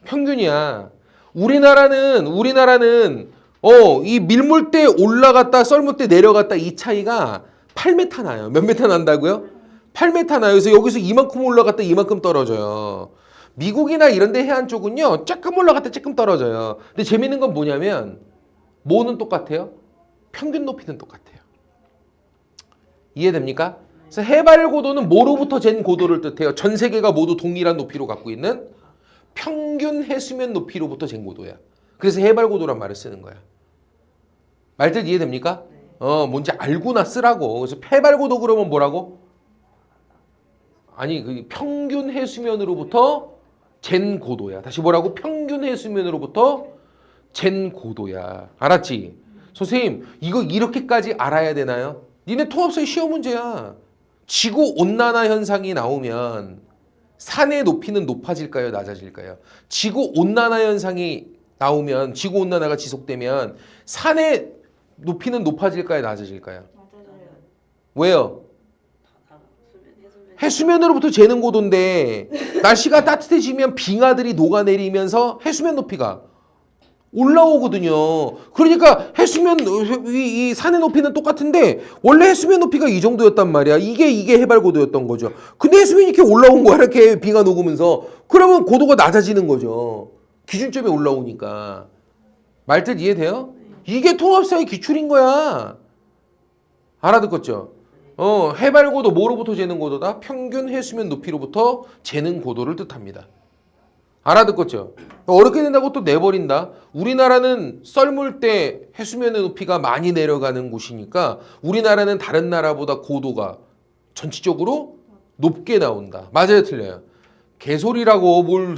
평균이야. 우리나라는 이 밀물 때 올라갔다 썰물 때 내려갔다 이 차이가 8m 나요. 몇 m 난다고요? 8m 나요. 그래서 여기서 이만큼 올라갔다 이만큼 떨어져요. 미국이나 이런 데 해안 쪽은요. 조금 올라갔다 조금 떨어져요. 근데 재밌는 건 뭐냐면 뭐는 똑같아요? 평균 높이는 똑같아요. 이해됩니까? 그래서 해발 고도는 뭐로부터 잰 고도를 뜻해요? 전 세계가 모두 동일한 높이로 갖고 있는 평균 해수면 높이로부터 잰 고도야. 그래서 해발 고도란 말을 쓰는 거야. 말뜻 이해됩니까? 뭔지 알고나 쓰라고. 그래서 해발 고도 그러면 뭐라고? 아니 그 평균 해수면으로부터 잰 고도야. 다시 뭐라고? 평균 해수면으로부터 잰 고도야. 알았지? 선생님 이거 이렇게까지 알아야 되나요? 니네 통합사의 시험 문제야. 지구 온난화 현상이 나오면 산의 높이는 높아질까요? 낮아질까요? 지구 온난화 현상이 나오면 지구 온난화가 지속되면 산의 높이는 높아질까요? 낮아질까요? 맞아요. 왜요? 해수면으로부터 재는 고도인데 날씨가 따뜻해지면 빙하들이 녹아내리면서 해수면 높이가 올라오거든요. 그러니까 해수면 이 산의 높이는 똑같은데 원래 해수면 높이가 이 정도였단 말이야. 이게 해발 고도였던 거죠. 근데 해수면이 이렇게 올라온 거야. 이렇게 비가 녹으면서. 그러면 고도가 낮아지는 거죠. 기준점에 올라오니까. 말뜻 이해돼요? 이게 통합사의 기출인 거야. 알아듣겠죠? 해발 고도 뭐로부터 재는 고도다? 평균 해수면 높이로부터 재는 고도를 뜻합니다. 알아듣겠죠? 어렵게 된다고 또 내버린다. 우리나라는 썰물 때 해수면의 높이가 많이 내려가는 곳이니까 우리나라는 다른 나라보다 고도가 전체적으로 높게 나온다. 맞아요, 틀려요? 개소리라고 뭘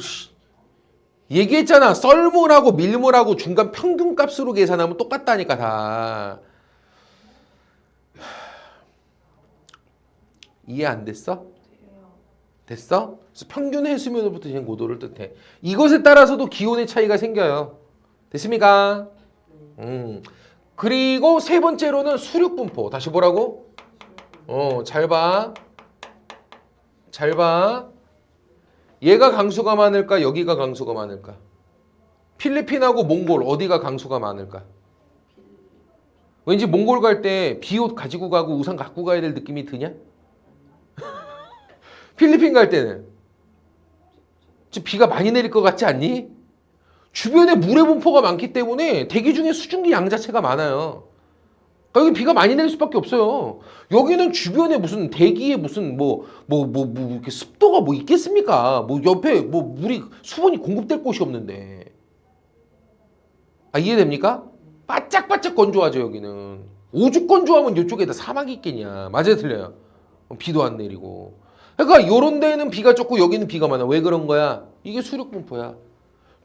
얘기했잖아. 썰물하고 밀물하고 중간 평균값으로 계산하면 똑같다니까 다. 이해 안 됐어? 됐어? 그래서 평균 해수면으로부터 재는 고도를 뜻해. 이것에 따라서도 기온의 차이가 생겨요. 됐습니까? 그리고 세 번째로는 수륙 분포. 다시 보라고? 잘 봐. 잘 봐. 얘가 강수가 많을까? 여기가 강수가 많을까? 필리핀하고 몽골 어디가 강수가 많을까? 왠지 몽골 갈 때 비옷 가지고 가고 우산 갖고 가야 될 느낌이 드냐? 필리핀 갈 때는 비가 많이 내릴 것 같지 않니? 주변에 물의 분포가 많기 때문에 대기 중에 수증기 양 자체가 많아요. 그러니까 여기 비가 많이 내릴 수밖에 없어요. 여기는 주변에 무슨 대기에 무슨 이렇게 습도가 뭐 있겠습니까? 뭐 옆에 뭐 물이 수분이 공급될 곳이 없는데. 아, 이해됩니까? 바짝바짝 건조하죠 여기는. 오죽 건조하면 이쪽에다 사막이 있겠냐. 맞아요, 틀려요? 비도 안 내리고. 그러니까 요런 데는 비가 적고 여기는 비가 많아. 왜 그런 거야? 이게 수륙 분포야.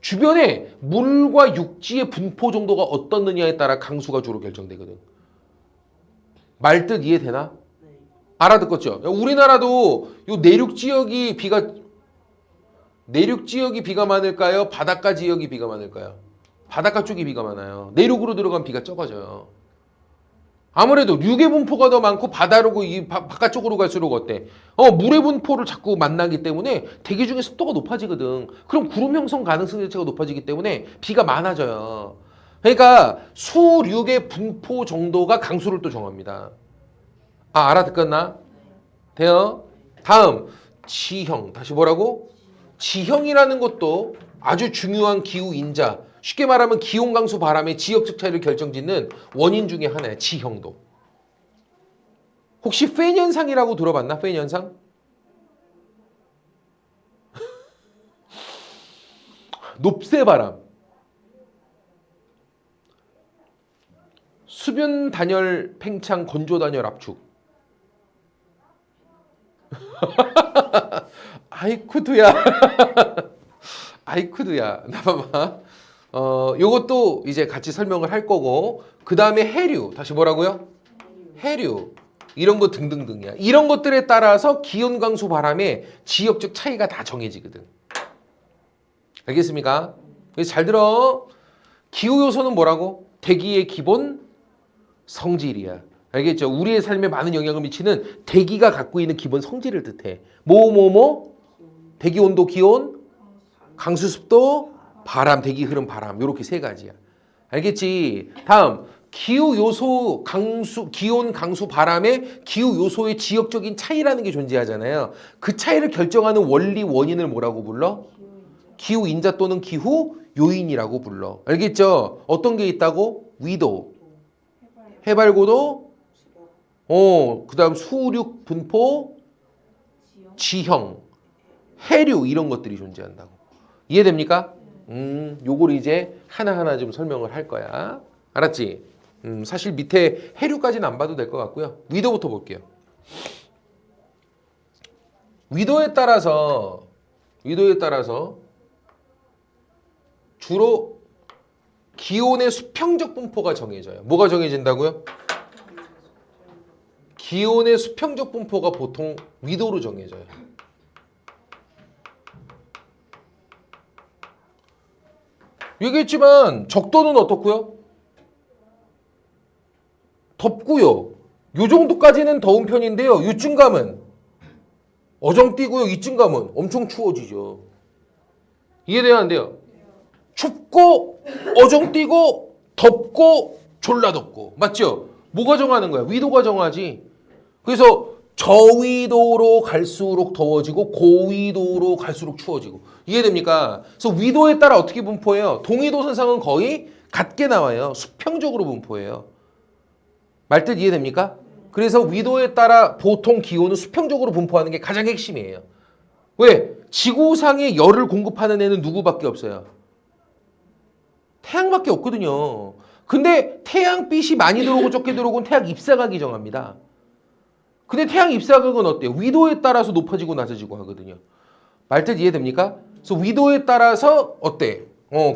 주변에 물과 육지의 분포 정도가 어떻느냐에 따라 강수가 주로 결정되거든. 말뜻 이해되나? 알아듣겠죠? 우리나라도 요 내륙 지역이 비가 많을까요? 바닷가 지역이 비가 많을까요? 바닷가 쪽이 비가 많아요. 내륙으로 들어가면 비가 적어져요. 아무래도 류의 분포가 더 많고 바다로 이 바깥쪽으로 갈수록 어때? 물의 분포를 자꾸 만나기 때문에 대기 중에 습도가 높아지거든. 그럼 구름 형성 가능성 자체가 높아지기 때문에 비가 많아져요. 그러니까 수륙의 분포 정도가 강수를 또 정합니다. 아, 알아듣겠나? 돼요? 다음 지형. 다시 뭐라고? 지형이라는 것도 아주 중요한 기후 인자. 쉽게 말하면 기온, 강수, 바람의 지역적 차이를 결정짓는 원인 중에 하나야. 지형도. 혹시 팬 현상이라고 들어봤나? 팬 현상? 높새 바람. 수변 단열 팽창 건조 단열 압축. 아이쿠드야. 아이쿠드야. 나 봐봐. 요것도 이제 같이 설명을 할 거고, 그 다음에 해류. 다시 뭐라고요? 해류. 이런 거 등등등이야. 이런 것들에 따라서 기온, 강수, 바람의 지역적 차이가 다 정해지거든. 알겠습니까? 그래서 잘 들어. 기후 요소는 뭐라고? 대기의 기본 성질이야. 알겠죠? 우리의 삶에 많은 영향을 미치는 대기가 갖고 있는 기본 성질을 뜻해. 대기 온도, 기온, 강수, 습도, 바람, 대기 흐름, 바람. 요렇게 세 가지야. 알겠지? 다음 기후 요소, 기온, 강수, 바람의 기후 요소의 지역적인 차이라는 게 존재하잖아요. 그 차이를 결정하는 원리, 원인을 뭐라고 불러? 기후 인자 또는 기후 요인이라고 불러. 알겠죠? 어떤 게 있다고? 위도, 해발 고도, 그 다음 수륙 분포, 지형, 해류 이런 것들이 존재한다고. 이해됩니까? 요걸 이제 하나하나 좀 설명을 할 거야. 알았지? 사실 밑에 해류까지는 안 봐도 될 것 같고요. 위도부터 볼게요. 위도에 따라서 주로 기온의 수평적 분포가 정해져요. 뭐가 정해진다고요? 기온의 수평적 분포가 보통 위도로 정해져요. 얘기했지만 적도는 어떻고요? 덥고요. 요 정도까지는 더운 편인데요. 요쯤 가면 어정뛰고요. 이쯤 가면 엄청 추워지죠. 이해돼요? 안 돼요? 춥고 어정뛰고 덥고 졸라 덥고 맞죠? 뭐가 정하는 거야? 위도가 정하지. 그래서 저위도로 갈수록 더워지고 고위도로 갈수록 추워지고 이해됩니까? 그래서 위도에 따라 어떻게 분포해요? 동위도 선상은 거의 같게 나와요. 수평적으로 분포해요. 말뜻 이해됩니까? 그래서 위도에 따라 보통 기온은 수평적으로 분포하는 게 가장 핵심이에요. 왜? 지구상에 열을 공급하는 애는 누구밖에 없어요? 태양밖에 없거든요. 근데 태양빛이 많이 들어오고 적게 들어오고는 태양 입사각이 정합니다. 근데 태양 입사각은 어때요? 위도에 따라서 높아지고 낮아지고 하거든요. 말뜻 이해됩니까? 그래서 위도에 따라서 어때?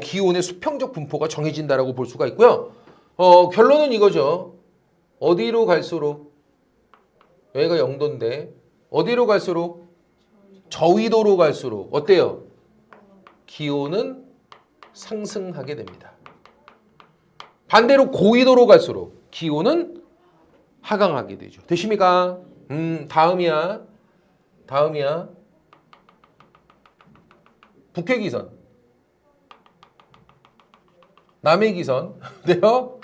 기온의 수평적 분포가 정해진다라고 볼 수가 있고요. 결론은 이거죠. 어디로 갈수록 여기가 0도인데 어디로 갈수록 저위도로 갈수록 어때요? 기온은 상승하게 됩니다. 반대로 고위도로 갈수록 기온은 하강하게 되죠. 되십니까? 다음이야. 북해 기선. 남해 기선. 네요?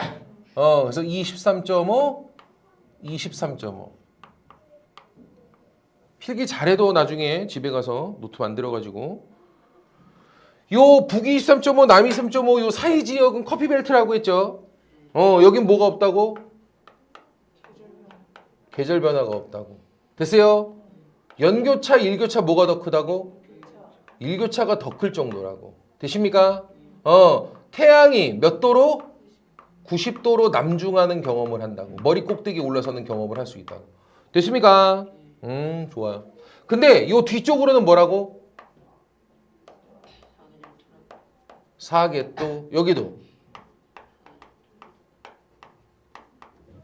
그래서 23.5, 23.5. 필기 잘해도 나중에 집에 가서 노트 만들어가지고 요 북이 23.5, 남이 23.5 요 사이 지역은 커피 벨트라고 했죠. 여긴 뭐가 없다고? 계절 변화가 없다고. 됐어요? 연교차, 일교차 뭐가 더 크다고? 일교차가 더 클 정도라고. 되십니까? 태양이 몇 도로? 90도로 남중하는 경험을 한다고. 머리 꼭대기 올라서는 경험을 할 수 있다고. 됐습니까? 좋아요. 근데 요 뒤쪽으로는 뭐라고? 사계도. 여기도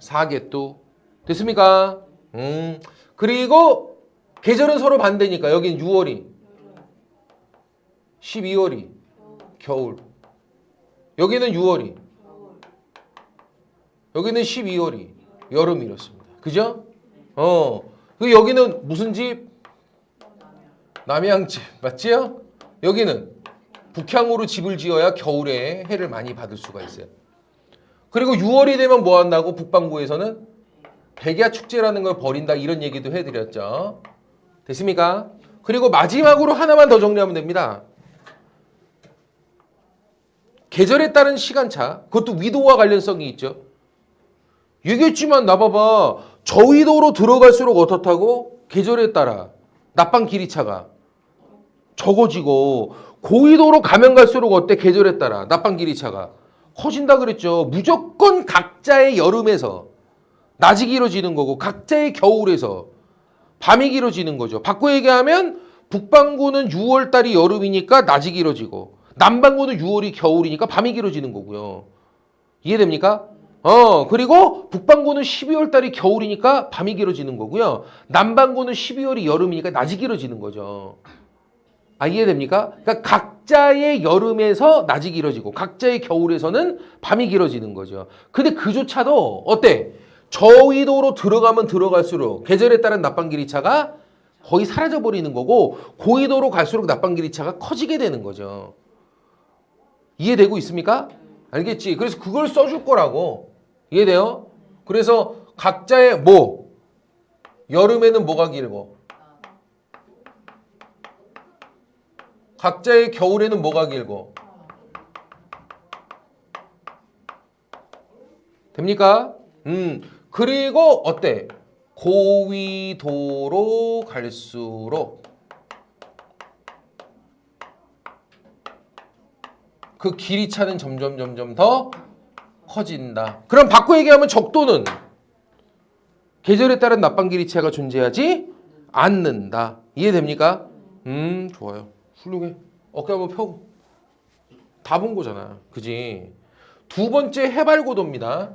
사계도. 됐습니까? 그리고 계절은 서로 반대니까 여긴 6월이 12월이 겨울. 여기는 6월이 여기는 12월이 여름 이렇습니다. 그죠? 그 여기는 무슨 집? 남양집. 맞지요? 여기는 북향으로 집을 지어야 겨울에 해를 많이 받을 수가 있어요. 그리고 6월이 되면 뭐 한다고? 북반구에서는 백야 축제라는 걸 벌인다 이런 얘기도 해드렸죠. 됐습니까? 그리고 마지막으로 하나만 더 정리하면 됩니다. 계절에 따른 시간차. 그것도 위도와 관련성이 있죠. 얘기했지만 나봐봐. 저위도로 들어갈수록 어떻다고? 계절에 따라 낮밤 길이차가 적어지고 고위도로 가면 갈수록 어때? 계절에 따라 낮밤 길이차가 커진다 그랬죠. 무조건 각자의 여름에서 낮이 길어지는 거고 각자의 겨울에서 밤이 길어지는 거죠. 바꿔 얘기하면 북반구는 6월달이 여름이니까 낮이 길어지고 남반구는 6월이 겨울이니까 밤이 길어지는 거고요. 이해됩니까? 그리고 북반구는 12월달이 겨울이니까 밤이 길어지는 거고요. 남반구는 12월이 여름이니까 낮이 길어지는 거죠. 이해됩니까? 그러니까 각자의 여름에서 낮이 길어지고 각자의 겨울에서는 밤이 길어지는 거죠. 근데 그조차도 어때? 저위도로 들어가면 들어갈수록 계절에 따른 낮밤 길이차가 거의 사라져 버리는 거고 고위도로 갈수록 낮밤 길이차가 커지게 되는 거죠. 이해되고 있습니까? 알겠지? 그래서 그걸 써줄 거라고. 이해돼요? 그래서 각자의 여름에는 뭐가 길고 각자의 겨울에는 뭐가 길고 됩니까? 그리고 어때? 고위도로 갈수록 그 길이차는 점점 더 커진다. 그럼 바꿔 얘기하면 적도는 계절에 따른 낮밤 길이차가 존재하지 않는다. 이해됩니까? 좋아요. 훌륭해. 어깨 한번 펴고. 다 본 거잖아. 그지? 두 번째 해발고도입니다.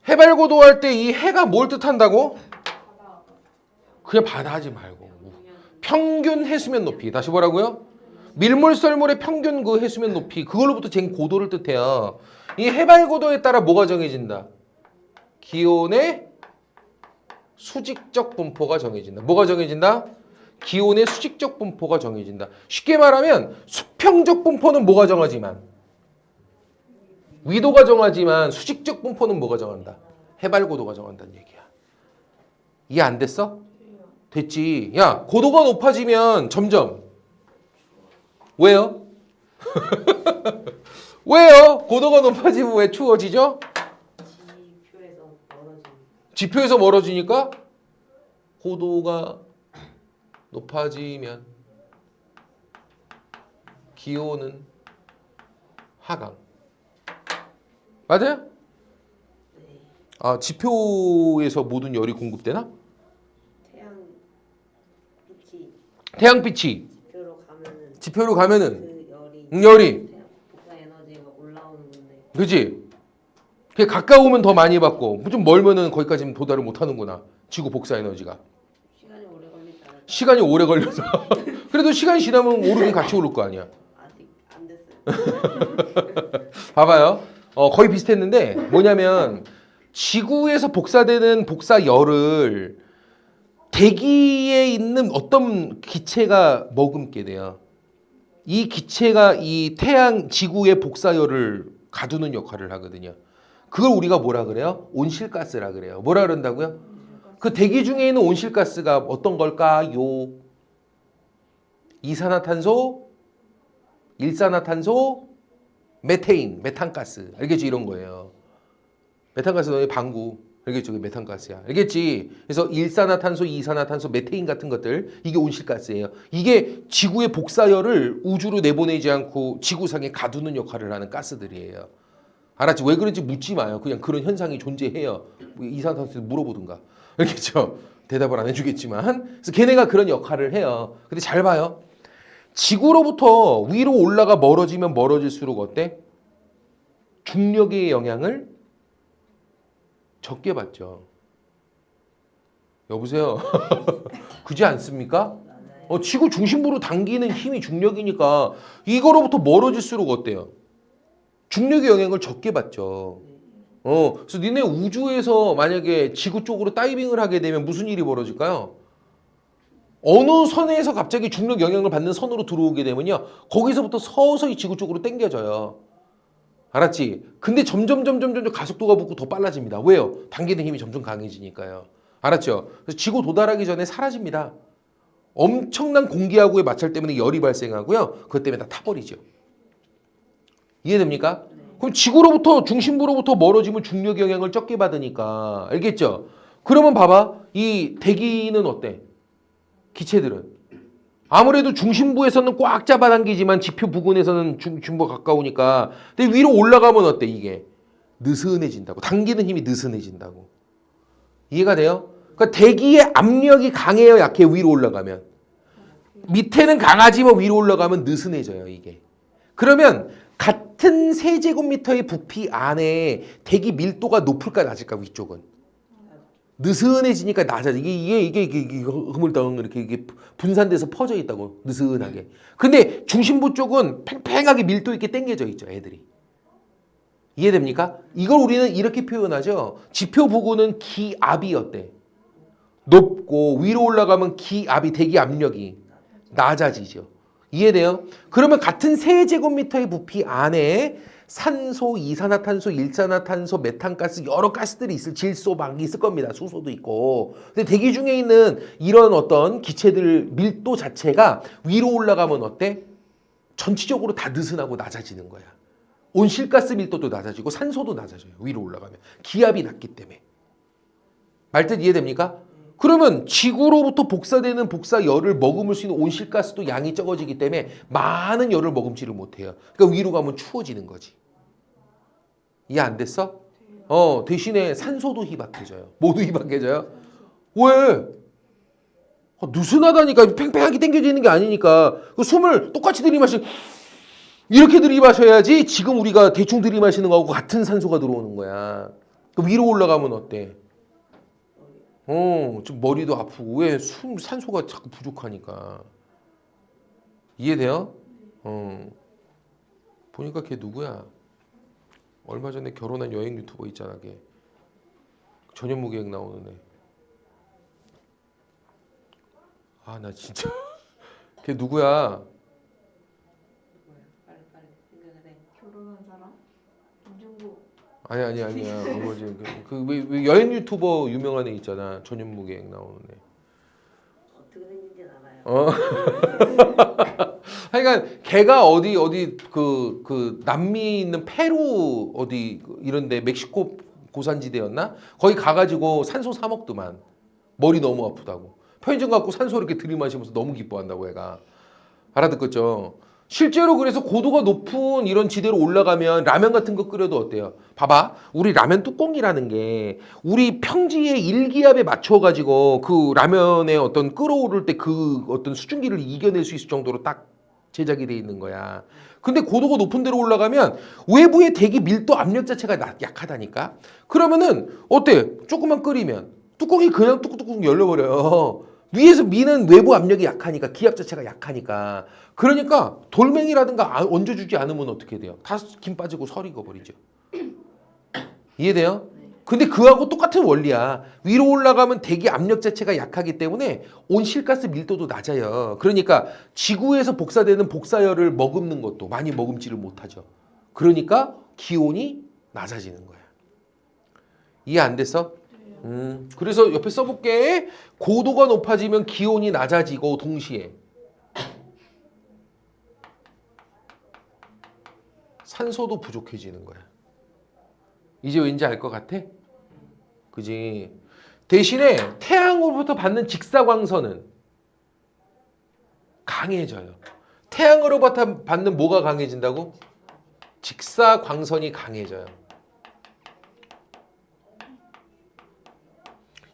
해발고도 할 때 이 해가 뭘 뜻한다고? 바다. 그냥 바다 하지 말고. 평균 해수면 높이. 다시 뭐라고요? 밀물썰물의 평균 그 해수면 높이. 그걸로부터 잰 고도를 뜻해요. 이 해발고도에 따라 뭐가 정해진다? 기온의 수직적 분포가 정해진다. 뭐가 정해진다? 기온의 수직적 분포가 정해진다. 쉽게 말하면 수평적 분포는 뭐가 정하지만 위도가 정하지만 수직적 분포는 뭐가 정한다? 해발고도가 정한다는 얘기야. 이해 안 됐어? 됐지. 야, 고도가 높아지면 점점 왜요? 왜요? 고도가 높아지면 왜 추워지죠? 지표에서 멀어지는. 지표에서 멀어지니까 고도가 높아지면 기온은 하강. 맞아요? 네. 아, 지표에서 모든 열이 공급되나? 태양빛이 지표로 가면은 지표로 가면은 그 열이 열이 태양 복사 에너지가 올라오는 건데. 그지? 그게 가까우면 더 많이 받고 좀 멀면은 거기까지는 도달을 못 하는구나. 지구 복사 에너지가. 시간이 오래 걸리잖아. 시간이 오래 걸려서 그래도 시간이 지나면 오르긴 같이 오를 거 아니야. 아직 안 됐어요. 봐봐요. 거의 비슷했는데 뭐냐면 지구에서 복사되는 복사 열을 대기에 있는 어떤 기체가 머금게 돼요. 이 기체가 이 태양 지구의 복사열을 가두는 역할을 하거든요. 그걸 우리가 뭐라 그래요? 온실가스라 그래요. 뭐라 그런다고요? 그 대기 중에 있는 온실가스가 어떤 걸까요? 이산화탄소, 일산화탄소, 메테인, 메탄가스. 알겠지? 이런 거예요. 메탄가스 너의 방구. 알겠죠? 그게 메탄가스야. 알겠지? 그래서 일산화탄소, 이산화탄소, 메테인 같은 것들 이게 온실가스예요. 이게 지구의 복사열을 우주로 내보내지 않고 지구상에 가두는 역할을 하는 가스들이에요. 알았지? 왜 그런지 묻지 마요. 그냥 그런 현상이 존재해요. 이산화탄소에 물어보든가. 알겠죠? 대답을 안 해주겠지만. 그래서 걔네가 그런 역할을 해요. 근데 잘 봐요. 지구로부터 위로 올라가 멀어지면 멀어질수록 어때? 중력의 영향을 적게 받죠. 여보세요? 그지 않습니까? 지구 중심부로 당기는 힘이 중력이니까 이거로부터 멀어질수록 어때요? 중력의 영향을 적게 받죠. 그래서 니네 우주에서 만약에 지구 쪽으로 다이빙을 하게 되면 무슨 일이 벌어질까요? 어느 선에서 갑자기 중력 영향을 받는 선으로 들어오게 되면요. 거기서부터 서서히 지구 쪽으로 당겨져요. 알았지? 근데 점점 가속도가 붙고 더 빨라집니다. 왜요? 당기는 힘이 점점 강해지니까요. 알았죠? 그래서 지구 도달하기 전에 사라집니다. 엄청난 공기하고의 마찰 때문에 열이 발생하고요. 그것 때문에 다 타버리죠. 이해됩니까? 그럼 지구로부터 중심부로부터 멀어지면 중력 영향을 적게 받으니까 알겠죠? 그러면 봐봐. 이 대기는 어때? 기체들은 아무래도 중심부에서는 꽉 잡아당기지만 지표 부근에서는 중심부가 가까우니까 근데 위로 올라가면 어때 이게? 느슨해진다고. 당기는 힘이 느슨해진다고. 이해가 돼요? 그러니까 대기의 압력이 강해요 약해 위로 올라가면? 밑에는 강하지만 위로 올라가면 느슨해져요 이게. 그러면 같은 세제곱미터의 부피 안에 대기 밀도가 높을까 낮을까 위쪽은? 느슨해지니까 낮아져. 이게 흐물덩 이렇게 이게 분산돼서 퍼져 있다고 느슨하게. 근데 중심부 쪽은 팽팽하게 밀도 있게 당겨져 있죠, 애들이. 이해됩니까? 이걸 우리는 이렇게 표현하죠. 지표 부근은 기압이 어때? 높고 위로 올라가면 기압이 대기 압력이 낮아지죠. 이해돼요? 그러면 같은 세제곱미터의 부피 안에 산소, 이산화탄소, 일산화탄소, 메탄가스 여러 가스들이 있을 질소 막 있을 겁니다. 수소도 있고. 근데 대기 중에 있는 이런 어떤 기체들 밀도 자체가 위로 올라가면 어때? 전체적으로 다 느슨하고 낮아지는 거야. 온실가스 밀도도 낮아지고 산소도 낮아져요. 위로 올라가면. 기압이 낮기 때문에. 말뜻 이해됩니까? 그러면 지구로부터 복사되는 복사열을 머금을 수 있는 온실가스도 양이 적어지기 때문에 많은 열을 머금지를 못해요. 그러니까 위로 가면 추워지는 거지. 이해 안 됐어? 대신에 산소도 희박해져요. 모두 희박해져요. 왜? 느슨하다니까. 팽팽하게 당겨지는 게 아니니까. 그 숨을 똑같이 이렇게 들이마셔야지 지금 우리가 대충 들이마시는 거하고 같은 산소가 들어오는 거야. 그 위로 올라가면 어때? 좀 머리도 아프고. 왜? 산소가 자꾸 부족하니까. 이해돼요? 보니까 걔 누구야? 얼마 전에 결혼한 여행 유튜버 있잖아, 걔. 전현무 계획 나오는 애. 아, 나 진짜. 걔 누구야? 빨리 생각을 해. 결혼한 사람? 김종국. 아니야. 뭐지? 왜 여행 유튜버 유명한 애 있잖아. 전현무 계획 나오는 애. 어떻게 생긴지는 알아요. 하여간 걔가 어디 그 남미 있는 페루 어디 이런데 멕시코 고산지대였나? 거기 가가지고 산소 사 먹더만. 머리 너무 아프다고. 편의점 갖고 산소 이렇게 들이마시면서 너무 기뻐한다고 애가. 알아듣겠죠? 실제로 그래서 고도가 높은 이런 지대로 올라가면 라면 같은 거 끓여도 어때요? 봐봐. 우리 라면 뚜껑이라는 게 우리 평지의 일기압에 맞춰가지고 그 라면의 어떤 끓어오를 때 그 어떤 수증기를 이겨낼 수 있을 정도로 딱 제작이 돼 있는 거야. 근데 고도가 높은 데로 올라가면 외부의 대기 밀도 압력 자체가 약하다니까? 그러면은 어때? 조금만 끓이면 뚜껑이 그냥 뚝뚝뚝 열려버려요. 위에서 미는 외부 압력이 약하니까 기압 자체가 약하니까 그러니까 돌멩이라든가 얹어주지 않으면 어떻게 돼요? 다 김 빠지고 설이 익어버리죠. 이해돼요? 근데 그하고 똑같은 원리야. 위로 올라가면 대기 압력 자체가 약하기 때문에 온실가스 밀도도 낮아요. 그러니까 지구에서 복사되는 복사열을 머금는 것도 많이 머금지를 못하죠. 그러니까 기온이 낮아지는 거야. 이해 안 됐어? 그래서 옆에 써볼게. 고도가 높아지면 기온이 낮아지고 동시에 산소도 부족해지는 거야. 이제 왠지 알 것 같아? 그지? 대신에 태양으로부터 받는 직사광선은 강해져요. 태양으로부터 받는 뭐가 강해진다고? 직사광선이 강해져요.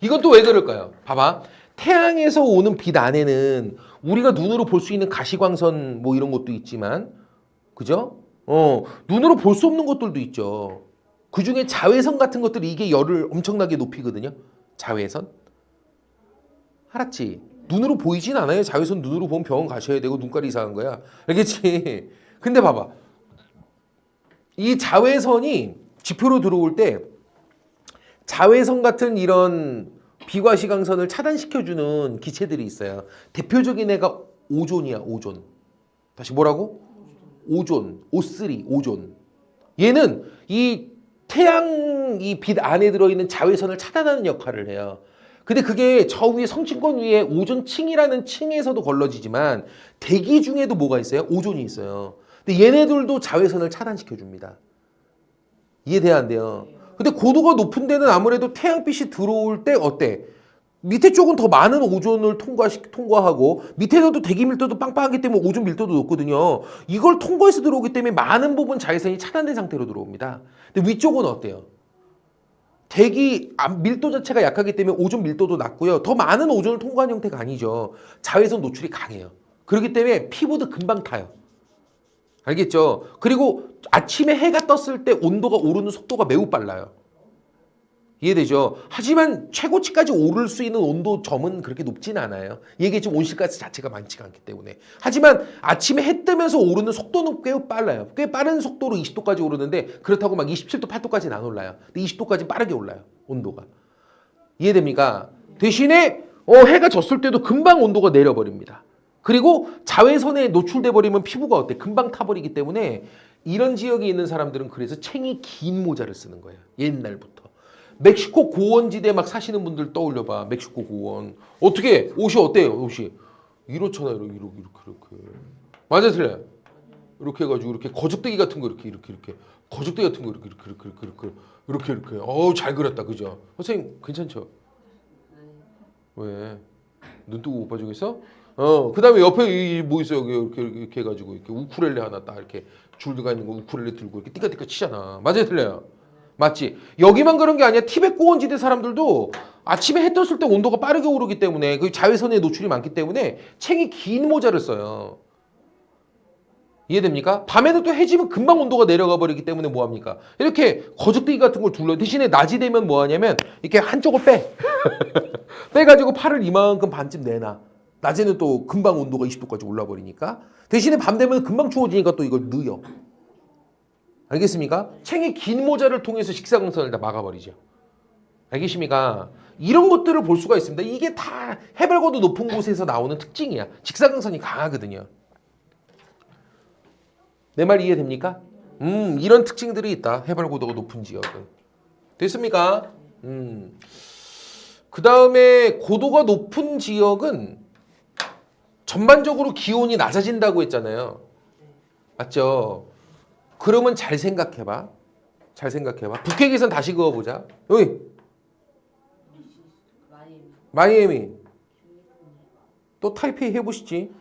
이건 또 왜 그럴까요? 봐봐. 태양에서 오는 빛 안에는 우리가 눈으로 볼 수 있는 가시광선 뭐 이런 것도 있지만, 그죠? 눈으로 볼 수 없는 것들도 있죠. 그 중에 자외선 같은 것들이 이게 열을 엄청나게 높이거든요. 자외선. 알았지? 눈으로 보이진 않아요. 자외선 눈으로 보면 병원 가셔야 되고 눈깔이 이상한 거야. 알겠지? 근데 봐봐. 이 자외선이 지표로 들어올 때 자외선 같은 이런 비과시광선을 차단시켜주는 기체들이 있어요. 대표적인 애가 오존이야, 오존. 다시 뭐라고? 오존, O3, 오존. 얘는 이 태양 이 빛 안에 들어있는 자외선을 차단하는 역할을 해요. 근데 그게 저 위에 성층권 위에 오존층이라는 층에서도 걸러지지만 대기 중에도 뭐가 있어요? 오존이 있어요. 근데 얘네들도 자외선을 차단시켜줍니다. 이해돼야 안 돼요? 근데 고도가 높은 데는 아무래도 태양빛이 들어올 때 어때? 밑에 쪽은 더 많은 오존을 통과하고 밑에도 대기 밀도도 빵빵하기 때문에 오존 밀도도 높거든요. 이걸 통과해서 들어오기 때문에 많은 부분 자외선이 차단된 상태로 들어옵니다. 근데 위쪽은 어때요? 대기 밀도 자체가 약하기 때문에 오존 밀도도 낮고요. 더 많은 오존을 통과한 형태가 아니죠. 자외선 노출이 강해요. 그렇기 때문에 피부도 금방 타요. 알겠죠? 그리고 아침에 해가 떴을 때 온도가 오르는 속도가 매우 빨라요. 이해되죠? 하지만 최고치까지 오를 수 있는 온도 점은 그렇게 높진 않아요. 얘기했지만 온실가스 자체가 많지가 않기 때문에. 하지만 아침에 해 뜨면서 오르는 속도는 꽤 빨라요. 꽤 빠른 속도로 20도까지 오르는데 그렇다고 막 27도, 8도까지는 안 올라요. 근데 20도까지 빠르게 올라요. 온도가. 이해됩니까? 대신에 해가 졌을 때도 금방 온도가 내려버립니다. 그리고 자외선에 노출돼 버리면 피부가 어때? 금방 타버리기 때문에 이런 지역에 있는 사람들은 그래서 챙이 긴 모자를 쓰는 거예요. 옛날부터. 멕시코 고원지대 막 사시는 분들 떠올려봐. 멕시코 고원. 어떻게 옷이 어때요? 옷이 이렇잖아요. 이렇게. 맞아 틀려요? 이렇게 해가지고 이렇게 거적대기 같은 거 이렇게 거적대기 같은 거 이렇게 잘 그렸다 그죠? 선생님 괜찮죠? 왜? 눈 뜨고 못 봐주겠어? 그 다음에 옆에 뭐 있어요? 이렇게 해가지고 이렇게 우쿨렐레 하나 딱 이렇게 줄 들어가 있는 거 우쿨렐레 들고 이렇게 띠까띠까 치잖아. 맞아요 틀려요? 맞지? 여기만 그런 게 아니야. 티베트 고원지대 사람들도 아침에 해 떴을 때 온도가 빠르게 오르기 때문에 그 자외선에 노출이 많기 때문에 챙이 긴 모자를 써요. 이해됩니까? 밤에는 또 해지면 금방 온도가 내려가 버리기 때문에 뭐합니까? 이렇게 거적대기 같은 걸 둘러 대신에 낮이 되면 뭐 하냐면 이렇게 한쪽을 빼가지고 팔을 이만큼 반쯤 내놔. 낮에는 또 금방 온도가 20도까지 올라 버리니까 대신에 밤 되면 금방 추워지니까 또 이걸 넣어요. 알겠습니까? 챙이 긴 모자를 통해서 직사광선을 다 막아버리죠. 알겠습니까? 이런 것들을 볼 수가 있습니다. 이게 다 해발고도 높은 곳에서 나오는 특징이야. 직사광선이 강하거든요. 내 말 이해됩니까? 이런 특징들이 있다. 해발고도가 높은 지역은. 됐습니까? 그 다음에 고도가 높은 지역은 전반적으로 기온이 낮아진다고 했잖아요. 맞죠? 그러면 잘 생각해봐. 잘 생각해봐. 북핵에선 다시 그어보자. 여기 마이애미. 또 타이페이 해보시지.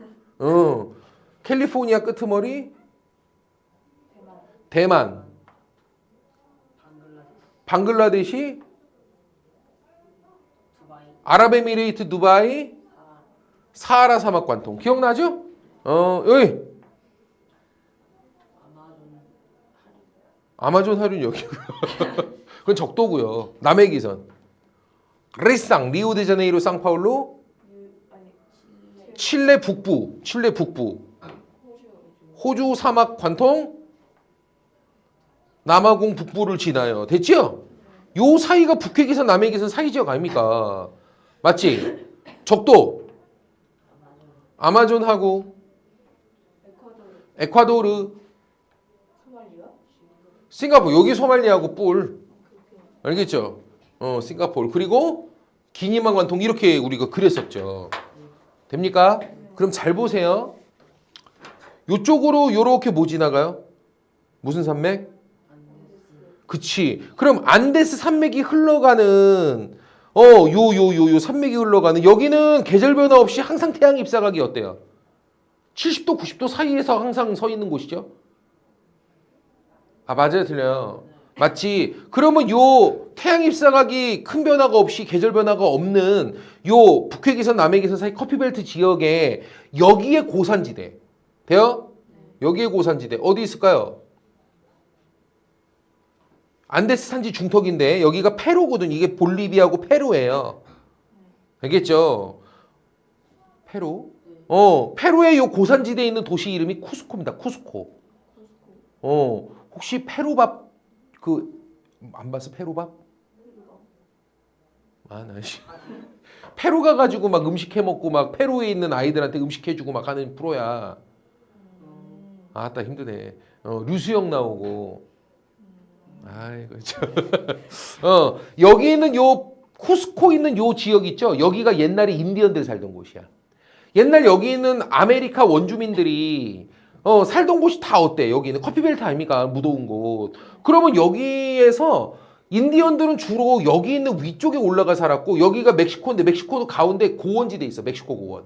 캘리포니아 끄트머리 대만, 방글라데시, 아랍에미레이트, 두바이, 사하라 사막 관통. 기억나죠? 여기 아마존 하류는 여기. 그건 적도고요. 남해 기선. 리쌍, 리오데자네이루, 상파울루, 칠레 북부, 호주 사막 관통, 남아공 북부를 지나요. 됐죠? 요 사이가 북핵에서 남해에서 사이 지역 아닙니까? 맞지? 적도 아마존하고 에콰도르, 싱가포르. 여기 소말리아하고 뿔. 알겠죠? 싱가포르. 그리고 기니만 관통 이렇게 우리가 그랬었죠. 됩니까? 그럼 잘 보세요. 요쪽으로 요렇게 뭐 지나가요? 무슨 산맥? 그치. 그럼 안데스 산맥이 흘러가는 요 산맥이 흘러가는 여기는 계절 변화 없이 항상 태양 입사각이 어때요? 70도 90도 사이에서 항상 서 있는 곳이죠. 아 맞아요. 틀려요. 맞지. 그러면 요 태양 입사각이 큰 변화가 없이 계절 변화가 없는 요 북핵에서 남해에서 사이 커피벨트 지역에 여기에 고산지대 돼요? 여기에 고산지대 어디 있을까요? 안데스 산지 중턱인데 여기가 페루거든. 이게 볼리비아고 페루예요. 알겠죠? 페루. 페루의 요 고산지대에 있는 도시 이름이 쿠스코입니다. 쿠스코. 혹시 페루밥 안 봤어? 페루밥? 나 페루 가가지고 막 음식 해 먹고 막 페루에 있는 아이들한테 음식 해주고 막 하는 프로야. 아따 힘드네. 류수영 나오고. 아이고 참. 여기 있는 요 쿠스코 있는 요 지역 있죠? 여기가 옛날에 인디언들 살던 곳이야. 옛날 여기 있는 아메리카 원주민들이 살던 곳이 다 어때? 여기는 커피벨트 아닙니까? 무더운 곳. 그러면 여기에서 인디언들은 주로 여기 있는 위쪽에 올라가 살았고 여기가 멕시코인데 멕시코도 가운데 고원지대 있어. 멕시코 고원.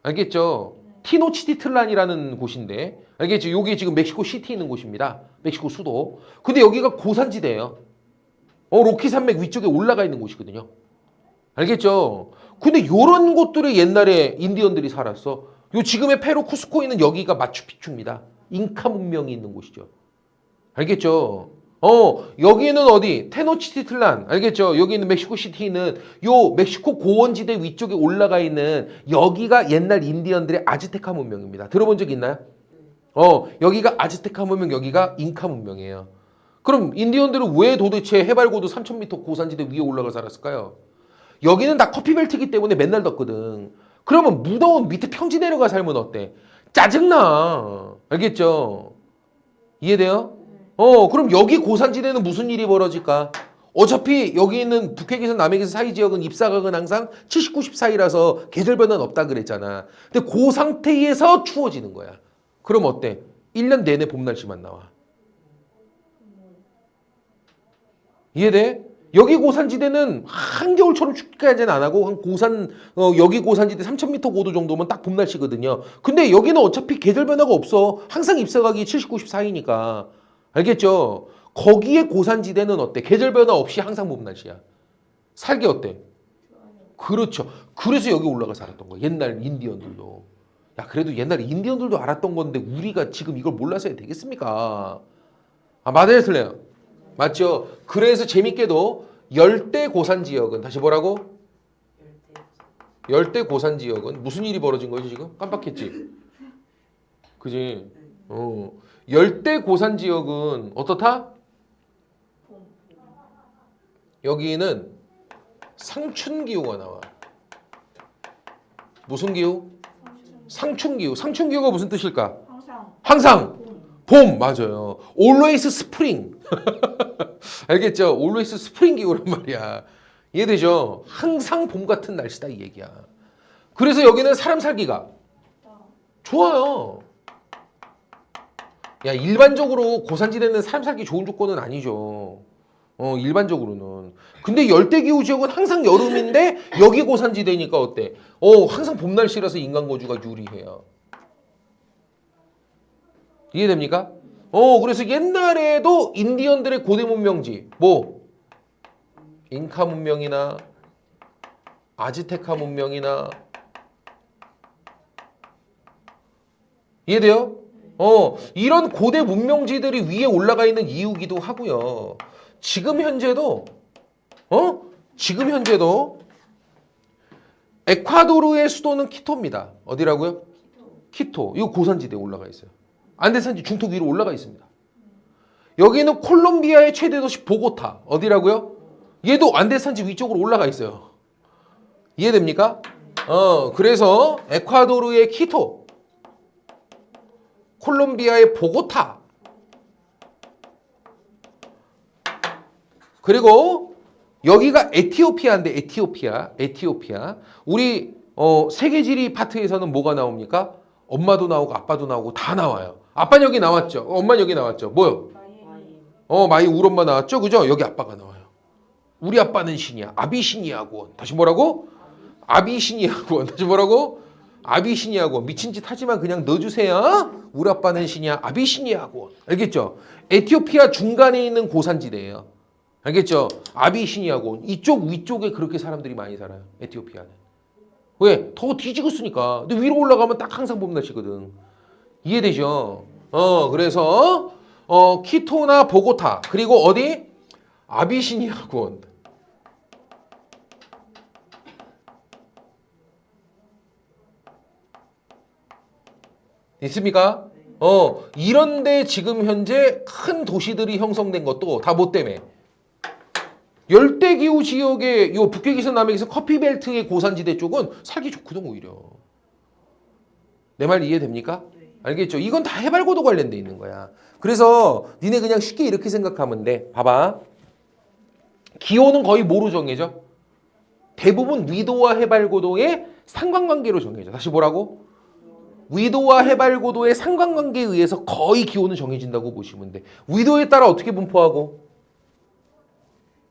알겠죠? 티노치티틀란이라는 곳인데 알겠죠? 여기 지금 멕시코 시티 있는 곳입니다. 멕시코 수도. 근데 여기가 고산지대예요. 로키 산맥 위쪽에 올라가 있는 곳이거든요. 알겠죠? 근데 요런 곳들에 옛날에 인디언들이 살았어. 요 지금의 페루 쿠스코에 있는 여기가 마추픽추입니다. 잉카 문명이 있는 곳이죠. 알겠죠? 여기는 어디? 테노치티틀란. 알겠죠? 여기 있는 멕시코 시티는 요 멕시코 고원지대 위쪽에 올라가 있는 여기가 옛날 인디언들의 아즈테카 문명입니다. 들어본 적 있나요? 여기가 아즈테카 문명, 여기가 잉카 문명이에요. 그럼 인디언들은 왜 도대체 해발고도 3000m 고산지대 위에 올라가 살았을까요? 여기는 다 커피벨트이기 때문에 맨날 덥거든. 그러면 무더운 밑에 평지 내려가 살면 어때? 짜증나. 알겠죠? 이해돼요? 그럼 여기 고산지대는 무슨 일이 벌어질까? 어차피 여기 있는 북핵에서 남핵에서 사이 지역은 입사각은 항상 70, 90 사이라서 계절 변화는 없다 그랬잖아. 근데 그 상태에서 추워지는 거야. 그럼 어때? 1년 내내 봄 날씨만 나와. 이해돼? 여기 고산지대는 한겨울처럼 춥기까지는 안 하고 한 여기 고산지대 3000m 고도 정도면 딱 봄 날씨거든요. 근데 여기는 어차피 계절 변화가 없어. 항상 입사각이 70, 90 사이니까. 알겠죠? 거기에 고산지대는 어때? 계절 변화 없이 항상 봄 날씨야. 살기 어때? 그렇죠. 그래서 여기 올라가 살았던 거야. 옛날 인디언들도. 야, 그래도 옛날 인디언들도 알았던 건데 우리가 지금 이걸 몰라서 해야 되겠습니까? 아, 맞아요, 틀려요? 맞죠? 그래서 재밌게도 열대 고산 지역은 다시 뭐라고? 열대 고산 지역은 무슨 일이 벌어진 거지 지금? 깜빡했지? 그지? 열대 고산 지역은 어떻다? 여기는 상춘기후가 나와. 무슨 기후? 상춘기후. 상춘기후가 무슨 뜻일까? 항상 항상 봄 맞아요. Always spring. 알겠죠? Always spring 기후란 말이야. 이해되죠? 항상 봄 같은 날씨다 이 얘기야. 그래서 여기는 사람 살기가 좋아요. 야, 일반적으로 고산지대는 사람 살기 좋은 조건은 아니죠. 일반적으로는. 근데 열대기후 지역은 항상 여름인데 여기 고산지대니까 어때? 항상 봄 날씨라서 인간 거주가 유리해요. 이해됩니까? 그래서 옛날에도 인디언들의 고대 문명지 뭐 잉카 문명이나 아즈테카 문명이나 이해돼요? 이런 고대 문명지들이 위에 올라가 있는 이유기도 하고요. 지금 현재도 에콰도르의 수도는 키토입니다. 어디라고요? 키토. 이거 고산지대에 올라가 있어요. 안데산지 중턱 위로 올라가 있습니다. 여기는 콜롬비아의 최대 도시 보고타. 어디라고요? 얘도 안데산지 위쪽으로 올라가 있어요. 이해됩니까? 그래서 에콰도르의 키토, 콜롬비아의 보고타, 그리고 여기가 에티오피아인데 에티오피아. 우리 세계지리 파트에서는 뭐가 나옵니까? 엄마도 나오고 아빠도 나오고 다 나와요. 아빠는 여기 나왔죠. 엄마는 여기 나왔죠. 뭐요? 마이 우리 엄마 나왔죠. 그죠? 여기 아빠가 나와요. 우리 아빠는 신이야. 아비시니아군. 다시 뭐라고? 아비시니아군. 다시 뭐라고? 아비시니아군. 미친 짓 하지만 그냥 넣어주세요. 우리 아빠는 신이야. 아비시니아군. 알겠죠? 에티오피아 중간에 있는 고산지대예요. 알겠죠? 아비시니아군. 이쪽 위쪽에 그렇게 사람들이 많이 살아요. 에티오피아는. 왜? 더 뒤지겠으니까. 근데 위로 올라가면 딱 항상 봄 날씨거든. 이해되죠? 그래서 키토나 보고타 그리고 어디? 아비시니아군. 있습니까? 이런데 지금 현재 큰 도시들이 형성된 것도 다 뭐 때문에? 열대기후 지역의 요 북극에서 남해에서 커피벨트의 고산지대 쪽은 살기 좋거든 오히려. 내 말 이해됩니까? 알겠죠? 이건 다 해발고도 관련돼 있는 거야. 그래서 니네 그냥 쉽게 이렇게 생각하면 돼. 봐봐. 기온은 거의 뭐로 정해져? 대부분 위도와 해발고도의 상관관계로 정해져. 다시 뭐라고? 위도와 해발고도의 상관관계에 의해서 거의 기온은 정해진다고 보시면 돼. 위도에 따라 어떻게 분포하고?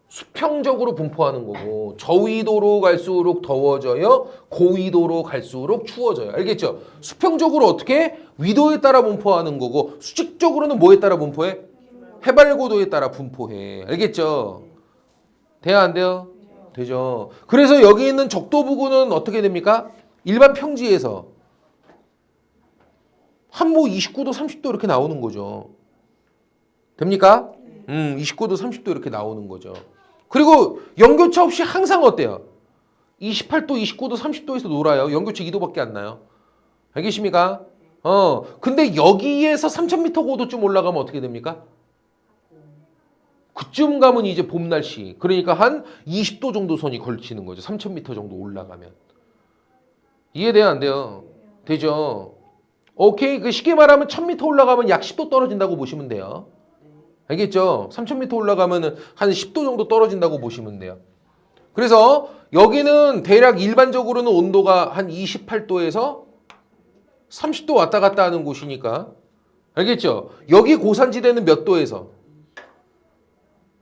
수평적으로 분포하는 거고 저위도로 갈수록 더워져요. 고위도로 갈수록 추워져요. 알겠죠? 수평적으로 어떻게? 위도에 따라 분포하는 거고 수직적으로는 뭐에 따라 분포해? 해발고도에 따라 분포해. 알겠죠? 돼요 안 돼요? 되죠. 그래서 여기 있는 적도 부근은 어떻게 됩니까? 일반 평지에서 한 뭐 29도 30도 이렇게 나오는 거죠. 됩니까? 29도 30도 이렇게 나오는 거죠. 그리고 연교차 없이 항상 어때요? 28도 29도 30도에서 놀아요. 연교차 2도밖에 안 나요. 알겠습니까? 근데 여기에서 3000m 고도쯤 올라가면 어떻게 됩니까? 그쯤 가면 이제 봄 날씨. 그러니까 한 20도 정도 선이 걸치는 거죠. 3000m 정도 올라가면. 이해돼요? 안 돼요? 되죠? 오케이. 그 쉽게 말하면 1000m 올라가면 약 10도 떨어진다고 보시면 돼요. 알겠죠? 3000m 올라가면 한 10도 정도 떨어진다고 보시면 돼요. 그래서 여기는 대략 일반적으로는 온도가 한 28도에서 30도 왔다 갔다 하는 곳이니까. 알겠죠? 여기 고산지대는 몇 도에서?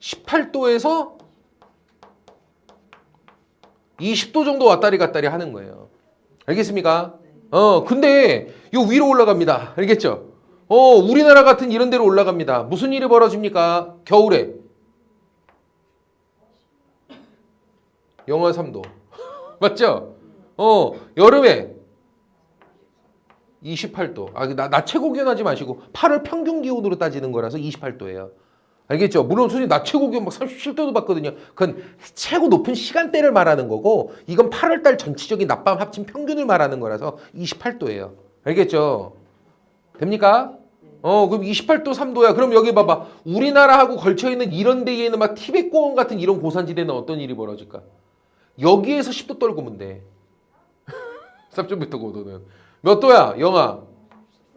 18도에서 20도 정도 왔다리 갔다리 하는 거예요. 알겠습니까? 근데 요 위로 올라갑니다. 알겠죠? 우리나라 같은 이런 데로 올라갑니다. 무슨 일이 벌어집니까? 겨울에 영하 3도. 맞죠? 여름에 28도. 낮 최고 기온 하지 마시고 8월 평균 기온으로 따지는 거라서 28도예요. 알겠죠? 물론 솔직히 낮 최고 기온 막 37도도 봤거든요. 그건 최고 높은 시간대를 말하는 거고 이건 8월 달 전체적인 낮밤 합친 평균을 말하는 거라서 28도예요. 알겠죠? 됩니까? 그럼 28도 3도야. 그럼 여기 봐봐. 우리나라하고 걸쳐있는 이런 데에는 막 티베트 고원 같은 이런 고산지대는 어떤 일이 벌어질까? 여기에서 10도 떨구면 돼. 3.m 고도는. 몇 도야? 영하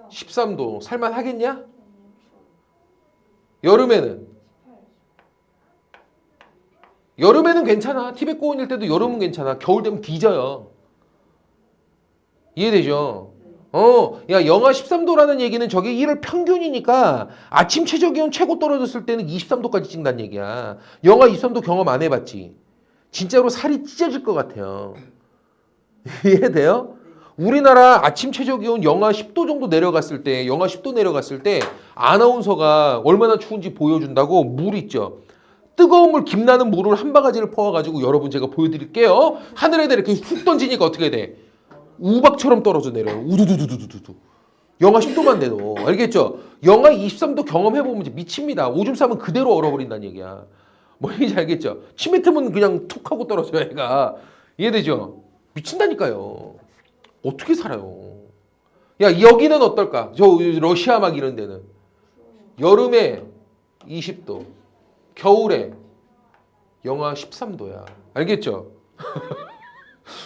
13도. 살만 하겠냐? 여름에는? 여름에는 괜찮아. 티베트 고원일 때도 여름은 괜찮아. 겨울 되면 뒤져요. 이해되죠? 야, 영하 13도라는 얘기는 저게 1월 평균이니까 아침 최저 기온 최고 떨어졌을 때는 23도까지 찍는다는 얘기야. 영하 23도 경험 안 해봤지? 진짜로 살이 찢어질 것 같아요. 이해돼요? 우리나라 아침 최저 기온 영하 10도 정도 내려갔을 때, 영하 10도 내려갔을 때 아나운서가 얼마나 추운지 보여준다고 물 있죠. 뜨거운 물, 김나는 물을 한 바가지를 퍼와가지고 여러분 제가 보여드릴게요. 하늘에다 이렇게 훅 던지니까 어떻게 돼? 우박처럼 떨어져 내려요. 우두두두두두두. 영하 10도만 돼도. 알겠죠? 영하 23도 경험해보면 이제 미칩니다. 오줌 싸면 그대로 얼어버린다는 얘기야. 뭐 얘기인지 알겠죠? 침 뱉으면 그냥 툭 하고 떨어져요, 얘가. 이해되죠? 미친다니까요. 어떻게 살아요? 야, 여기는 어떨까? 저 러시아 막 이런 데는. 여름에 20도. 겨울에 영하 13도야. 알겠죠?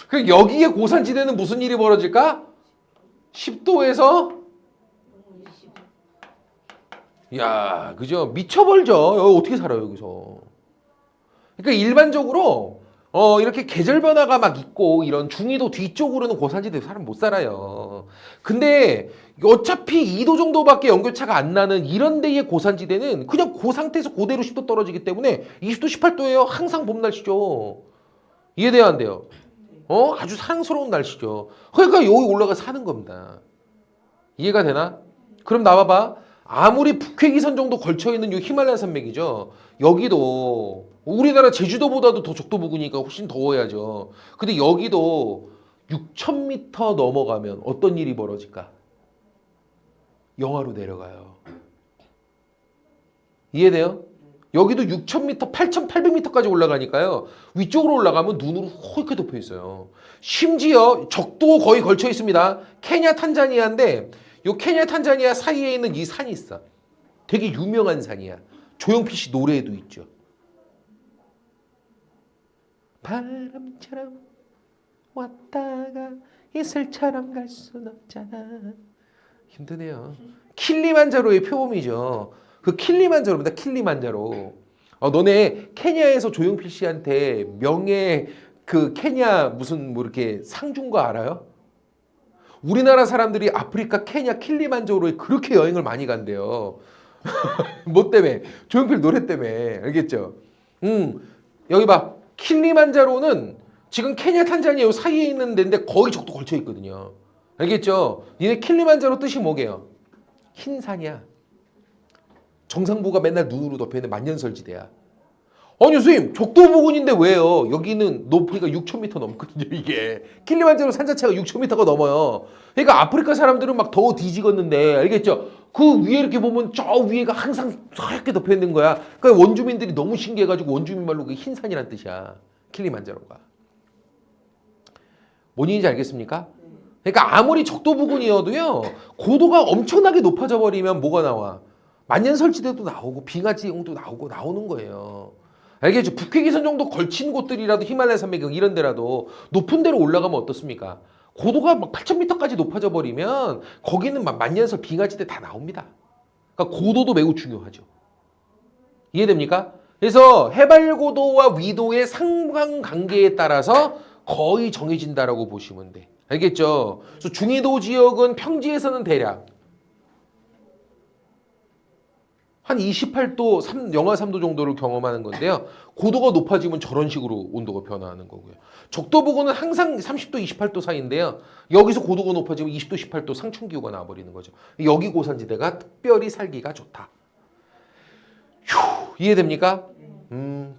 그 여기에 고산지대는 무슨 일이 벌어질까? 10도에서 야, 그죠? 미쳐버리죠. 여기 어떻게 살아요, 여기서? 그러니까 일반적으로 이렇게 계절 변화가 막 있고 이런 중위도 뒤쪽으로는 고산지대 사람 못 살아요. 근데 어차피 2도 정도밖에 연결차가 안 나는 이런 데의 고산지대는 그냥 그 상태에서 그대로 10도 떨어지기 때문에 20도, 18도예요. 항상 봄 날씨죠. 이해돼야 안 돼요? 아주 사랑스러운 날씨죠. 그러니까 여기 올라가 사는 겁니다. 이해가 되나? 그럼 나와봐. 아무리 북회기선 정도 걸쳐있는 이 히말라야 산맥이죠. 여기도 우리나라 제주도보다도 더 적도 부근이니까 훨씬 더워야죠. 근데 여기도 6,000m 넘어가면 어떤 일이 벌어질까? 영하로 내려가요. 이해돼요? 여기도 6,000m, 8,800m까지 올라가니까요. 위쪽으로 올라가면 눈으로 허옇게 덮여 있어요. 심지어 적도 거의 걸쳐 있습니다. 케냐, 탄자니아인데 요 케냐, 탄자니아 사이에 있는 이 산이 있어. 되게 유명한 산이야. 조용필 씨 노래에도 있죠. 바람처럼 왔다가 이슬처럼 갈 순 없잖아. 힘드네요. 킬리만자로의 표범이죠. 그 킬리만자로입니다. 킬리만자로. 너네 케냐에서 조용필 씨한테 명예 그 케냐 무슨 뭐 이렇게 상 준 거 알아요? 우리나라 사람들이 아프리카 케냐 킬리만자로에 그렇게 여행을 많이 간대요. 뭐 때문에? 조용필 노래 때문에. 알겠죠? 여기 봐. 킬리만자로는 지금 케냐 탄자니아 요 사이에 있는 데인데 거의 적도 걸쳐 있거든요. 알겠죠? 얘네 킬리만자로 뜻이 뭐게요? 흰 산이야. 정상부가 맨날 눈으로 덮여있는 만년설지대야. 아니 선생님 적도 부근인데 왜요? 여기는 높이가 6,000m 넘거든요. 이게 킬리만자로 산 자체가 6,000m가 넘어요. 그러니까 아프리카 사람들은 막 더워 뒤지겠는데 알겠죠? 그 위에 이렇게 보면 저 위에가 항상 하얗게 덮여있는 거야. 그러니까 원주민들이 너무 신기해가지고 원주민 말로 그게 흰산이란 뜻이야. 킬리만자로가. 뭔 얘기인지 알겠습니까? 그러니까 아무리 적도 부근이어도요. 고도가 엄청나게 높아져 버리면 뭐가 나와? 만년설지대도 나오고 빙하지형도 나오고 나오는 거예요. 알겠죠? 북회기선 정도 걸친 곳들이라도 히말라야 산맥 이런 데라도 높은 데로 올라가면 어떻습니까? 고도가 막 8,000m까지 높아져 버리면 거기는 막 만년설 빙하지대 다 나옵니다. 그러니까 고도도 매우 중요하죠. 이해됩니까? 그래서 해발 고도와 위도의 상관관계에 따라서 거의 정해진다라고 보시면 돼. 알겠죠? 그래서 중위도 지역은 평지에서는 대략 한 28도, 영하 3도 정도를 경험하는 건데요. 고도가 높아지면 저런 식으로 온도가 변화하는 거고요. 적도 부근은 항상 30도, 28도 사이인데요. 여기서 고도가 높아지면 20도, 18도 상층기후가 나와버리는 거죠. 여기 고산지대가 특별히 살기가 좋다. 휴, 이해됩니까?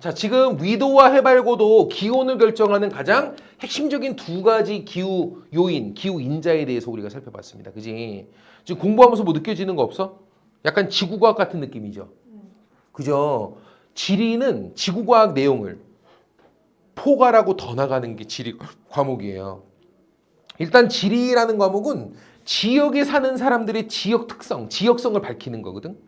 자, 지금 위도와 해발고도 기온을 결정하는 가장 핵심적인 두 가지 기후 요인, 기후 인자에 대해서 우리가 살펴봤습니다. 그지? 지금 공부하면서 뭐 느껴지는 거 없어? 약간 지구과학 같은 느낌이죠. 그죠? 지리는 지구과학 내용을 포괄하고 더 나가는 게 지리 과목이에요. 일단 지리라는 과목은 지역에 사는 사람들의 지역 특성, 지역성을 밝히는 거거든.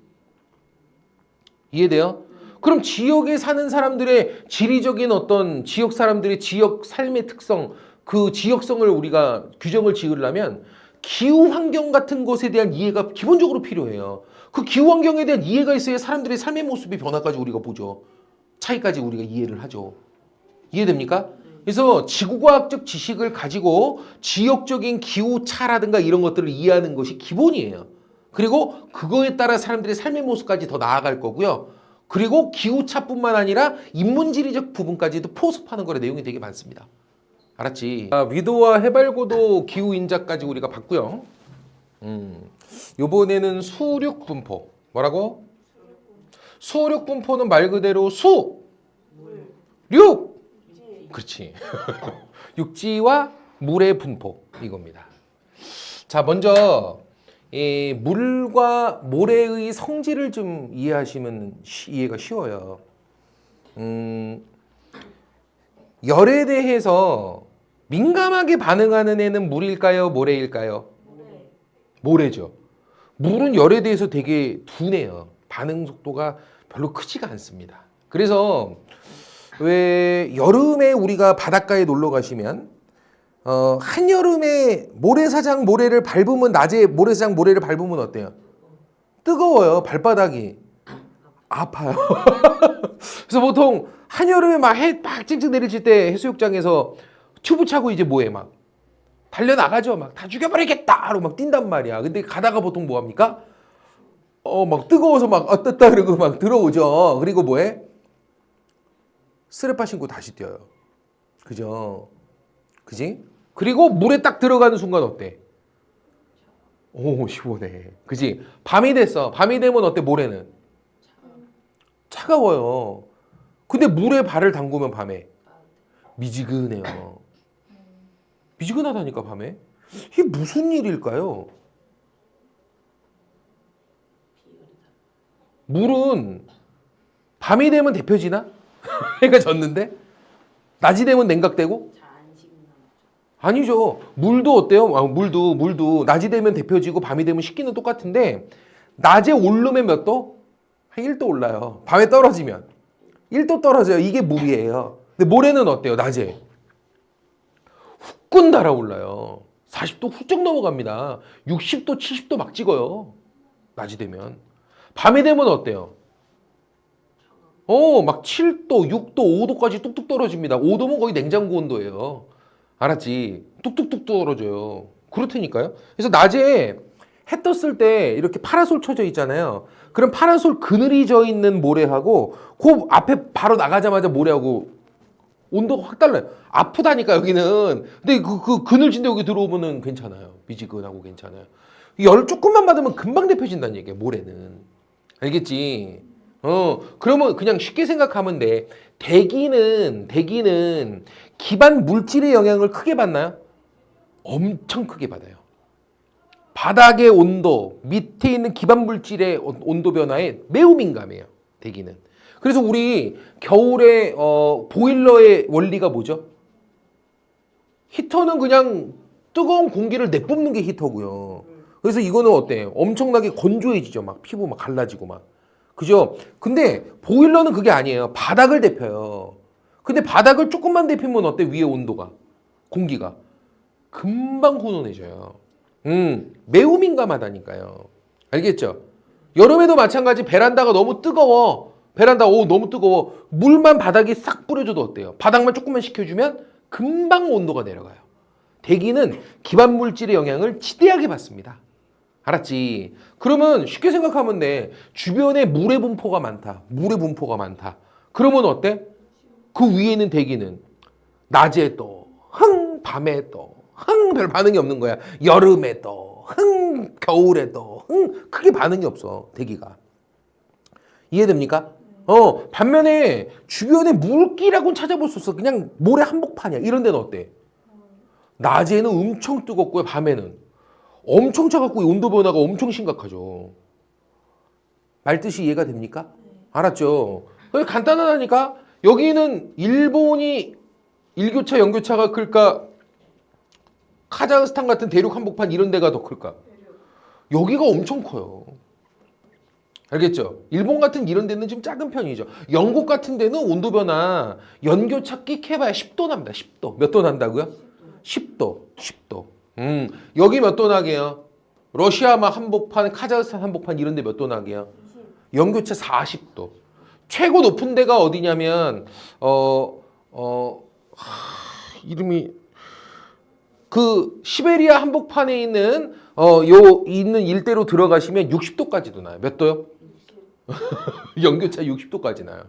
이해돼요? 그럼 지역에 사는 사람들의 지리적인 어떤 지역 사람들의 지역 삶의 특성, 그 지역성을 우리가 규정을 지으려면 기후 환경 같은 것에 대한 이해가 기본적으로 필요해요. 그 기후 환경에 대한 이해가 있어야 사람들의 삶의 모습의 변화까지 우리가 보죠. 차이까지 우리가 이해를 하죠. 이해됩니까? 그래서 지구과학적 지식을 가지고 지역적인 기후차라든가 이런 것들을 이해하는 것이 기본이에요. 그리고 그거에 따라 사람들의 삶의 모습까지 더 나아갈 거고요. 그리고 기후차뿐만 아니라 인문지리적 부분까지도 포섭하는 거에 내용이 되게 많습니다. 알았지? 위도와 해발고도 기후인자까지 우리가 봤고요. 요번에는 수륙 분포. 뭐라고? 수륙 분포는 말 그대로 수, 륙. 그렇지. 육지와 물의 분포 이겁니다. 자, 먼저 이 물과 모래의 성질을 좀 이해하시면 이해가 쉬워요. 열에 대해서 민감하게 반응하는 애는 물일까요? 모래일까요? 모래죠. 물은 열에 대해서 되게 둔해요. 반응 속도가 별로 크지가 않습니다. 그래서 왜 여름에 우리가 바닷가에 놀러 가시면 한여름에 모래사장 모래를 밟으면 낮에 모래사장 모래를 밟으면 어때요? 뜨거워요. 발바닥이 아파요. 그래서 보통 한여름에 막 해 막 찡찡 내리칠 때 해수욕장에서 튜브 차고 이제 뭐해 막 달려나가죠. 막 다 죽여버리겠다 하고 막 뛴단 말이야. 근데 가다가 보통 뭐 합니까? 막 뜨거워서 막 어떻다 그러고 막 들어오죠. 그리고 뭐해? 스레빠 신고 다시 뛰어요. 그죠? 그지? 그리고 물에 딱 들어가는 순간 어때? 오, 시원해. 그지? 밤이 됐어. 밤이 되면 어때? 모래는? 차가워요. 근데 물에 발을 담그면 밤에 미지근해요. 미지근하다니까 밤에. 이게 무슨 일일까요? 물은 밤이 되면 데펴지나? 해가 졌는데? 낮이 되면 냉각되고? 아니죠. 물도 어때요? 물도 낮이 되면 데펴지고 밤이 되면 식기는 똑같은데 낮에 오르면 몇 도? 한 1도 올라요. 밤에 떨어지면 1도 떨어져요. 이게 물이에요. 근데 모래는 어때요? 낮에 후끈 달아올라요. 40도 훌쩍 넘어갑니다. 60도, 70도 막 찍어요. 낮이 되면. 밤이 되면 어때요? 막 7도, 6도, 5도까지 뚝뚝 떨어집니다. 5도면 거의 냉장고 온도예요. 알았지? 뚝뚝뚝 떨어져요. 그렇다니까요. 그래서 낮에 해 떴을 때 이렇게 파라솔 쳐져 있잖아요. 그럼 파라솔 그늘이 져 있는 모래하고 그 앞에 바로 나가자마자 모래하고 온도가 확 달라요. 아프다니까 여기는. 근데 그 그늘진데 여기 들어오면은 괜찮아요. 미지근하고 괜찮아요. 열 조금만 받으면 금방 데펴진다는 얘기예요. 모래는. 알겠지? 그러면 그냥 쉽게 생각하면 돼. 대기는 기반 물질의 영향을 크게 받나요? 엄청 크게 받아요. 바닥의 온도, 밑에 있는 기반 물질의 온도 변화에 매우 민감해요. 대기는. 그래서 우리 겨울에 보일러의 원리가 뭐죠? 히터는 그냥 뜨거운 공기를 내뿜는 게 히터고요. 그래서 이거는 어때요? 엄청나게 건조해지죠. 막 피부 막 갈라지고 막. 그죠? 근데 보일러는 그게 아니에요. 바닥을 데펴요. 근데 바닥을 조금만 데피면 어때? 위에 온도가, 공기가 금방 훈훈해져요. 매우 민감하다니까요. 알겠죠? 여름에도 마찬가지. 베란다가 너무 뜨거워. 너무 뜨거워. 물만 바닥에 싹 뿌려줘도 어때요? 바닥만 조금만 식혀주면 금방 온도가 내려가요. 대기는 기반 물질의 영향을 지대하게 받습니다. 알았지? 그러면 쉽게 생각하면 돼. 주변에 물의 분포가 많다. 물의 분포가 많다. 그러면 어때? 그 위에 있는 대기는 낮에 떠, 밤에 떠, 별 반응이 없는 거야. 여름에 떠, 겨울에 떠, 크게 반응이 없어. 대기가. 이해됩니까? 반면에 주변에 물기라고는 찾아볼 수 없어. 그냥 모래 한복판이야. 이런 데는 어때? 낮에는 엄청 뜨겁고요. 밤에는 엄청 차갑고 온도 변화가 엄청 심각하죠. 말 뜻이 이해가 됩니까? 알았죠? 그게 간단하다니까? 여기는 일본이 일교차, 연교차가 클까? 카자흐스탄 같은 대륙 한복판 이런 데가 더 클까? 여기가 엄청 커요. 알겠죠? 일본 같은 이런 데는 좀 작은 편이죠. 영국 같은 데는 온도 변화 연교차 끽 해봐야 10도 납니다. 10도. 몇 도 난다고요? 10도. 10도. 여기 몇 도 나게요? 러시아 막 한복판, 카자흐스탄 한복판 이런 데 몇 도 나게요? 연교차 40도. 최고 높은 데가 어디냐면 이름이 그 시베리아 한복판에 있는 있는 일대로 들어가시면 60도까지도 나요. 몇 도요? 연교차 60도까지 나요.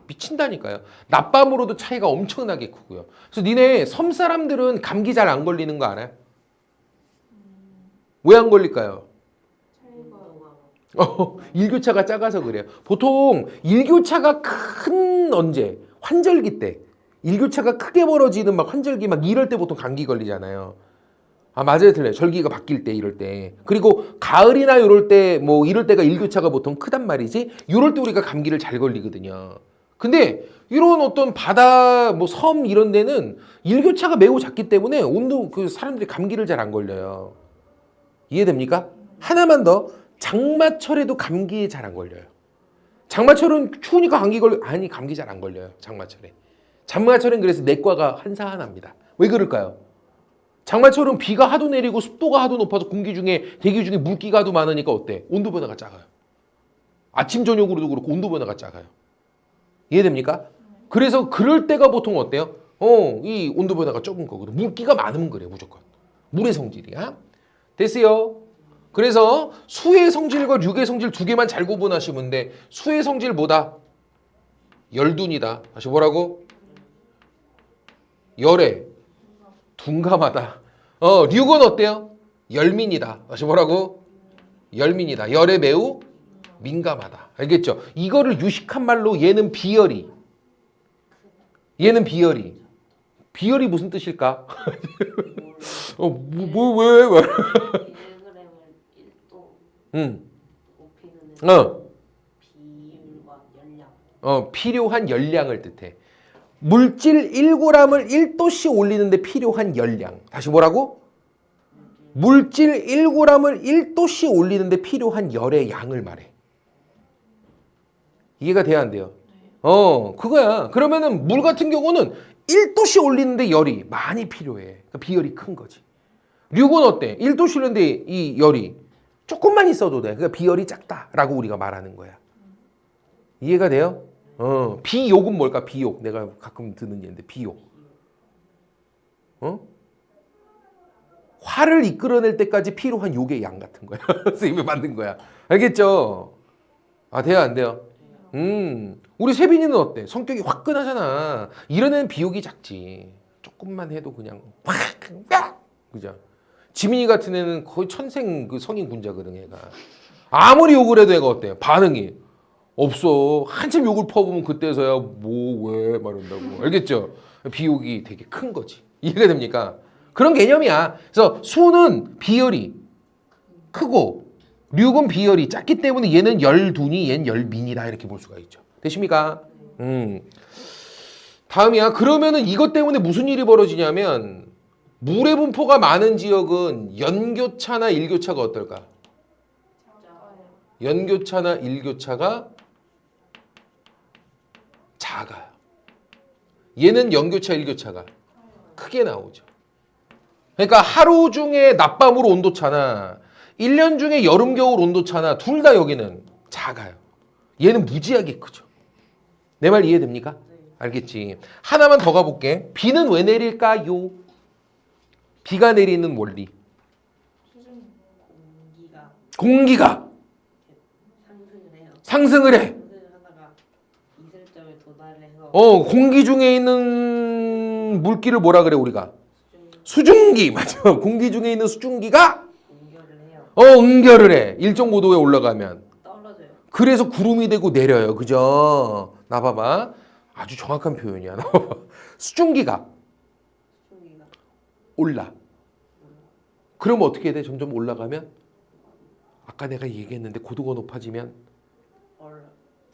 미친다니까요. 낮밤으로도 차이가 엄청나게 크고요. 그래서 니네 섬 사람들은 감기 잘 안 걸리는 거 알아요? 왜 안 걸릴까요? 일교차가 작아서 그래요. 보통 일교차가 큰 언제? 환절기 때. 일교차가 크게 벌어지는 막 환절기 막 이럴 때 보통 감기 걸리잖아요. 아, 맞아요, 틀려요. 절기가 바뀔 때 이럴 때. 그리고 가을이나 이럴 때 뭐 이럴 때가 일교차가 보통 크단 말이지. 이럴 때 우리가 감기를 잘 걸리거든요. 근데 이런 어떤 바다 뭐 섬 이런 데는 일교차가 매우 작기 때문에 온도 그 사람들이 감기를 잘 안 걸려요. 이해됩니까? 하나만 더. 장마철에도 감기에 잘 안 걸려요. 장마철은 추우니까 아니 감기 잘 안 걸려요. 장마철에. 장마철엔 그래서 내과가 한사한합니다. 왜 그럴까요? 장마철은 비가 하도 내리고 습도가 하도 높아서 대기 중에 물기가 하도 많으니까 어때? 온도 변화가 작아요. 아침 저녁으로도 그렇고 온도 변화가 작아요. 이해됩니까? 그래서 그럴 때가 보통 어때요? 이 온도 변화가 적은 거거든. 물기가 많으면 그래 무조건. 물의 성질이야. 됐어요? 그래서 수의 성질과 류의 성질 두 개만 잘 구분하시면 돼. 수의 성질 뭐다? 열둔이다. 다시 뭐라고? 열에 둔감하다. 류는 어때요? 열민이다. 다시 뭐라고? 열민이다. 열에 매우 민감하다. 알겠죠? 이거를 유식한 말로 얘는 비열이. 얘는 비열이. 비열이 무슨 뜻일까? 왜? 1g을 1도 곱히는 비율과 열량. 필요한 열량을 뜻해. 물질 1g을 1도씩 올리는데 필요한 열량. 다시 뭐라고? 물질 1g을 1도씩 올리는데 필요한 열의 양을 말해. 이해가 돼야 안 돼요? 그거야. 그러면은 물 같은 경우는 1도씩 올리는데 열이 많이 필요해. 그러니까 비열이 큰 거지. 류는 어때? 1도씩 올리는데 이 열이 조금만 있어도 돼. 그러니까 비열이 작다라고 우리가 말하는 거야. 이해가 돼요? 비욕은 뭘까? 비욕. 내가 가끔 듣는 얘기인데 비욕. 화를 이끌어낼 때까지 필요한 욕의 양 같은 거야. 선생님이 만든 거야. 알겠죠? 아, 돼요? 안 돼요? 우리 세빈이는 어때? 성격이 화끈하잖아. 이런 애는 비욕이 작지. 조금만 해도 그냥 확! 그죠? 지민이 같은 애는 거의 천생 그 성인 군자거든, 얘가. 아무리 욕을 해도 애가 어때? 반응이 없어. 한참 욕을 퍼보면 그때서야 왜 말한다고. 알겠죠? 비욕이 되게 큰 거지. 이해가 됩니까? 그런 개념이야. 그래서 수는 비열이 크고 류는 비열이 작기 때문에 얘는 열둔이 얘는 열민이다 이렇게 볼 수가 있죠. 되십니까? 다음이야. 그러면은 이것 때문에 무슨 일이 벌어지냐면 물의 분포가 많은 지역은 연교차나 일교차가 어떨까? 연교차나 일교차가 작아요. 얘는 연교차, 일교차가 크게 나오죠. 그러니까 하루 중에 낮밤으로 온도차나 1년 중에 여름, 겨울 온도차나 둘 다 여기는 작아요. 얘는 무지하게 크죠. 내 말 이해됩니까? 알겠지. 하나만 더 가볼게. 비는 왜 내릴까요? 비가 내리는 원리. 공기가 공기가 상승을 해요. 상승을 해. 상승을 하다가 이슬점에 도달을 해서 공기 중에 있는 물기를 뭐라 그래 우리가? 수증기. 맞아. 공기 중에 있는 수증기가 응결을 해요. 응결을 해. 일정 고도에 올라가면. 떨어져요. 그래서 구름이 되고 내려요. 그죠? 나 봐봐. 아주 정확한 표현이야. 나 봐봐. 수증기가 공기가 올라. 그러면 어떻게 돼? 점점 올라가면? 아까 내가 얘기했는데 고도가 높아지면 올라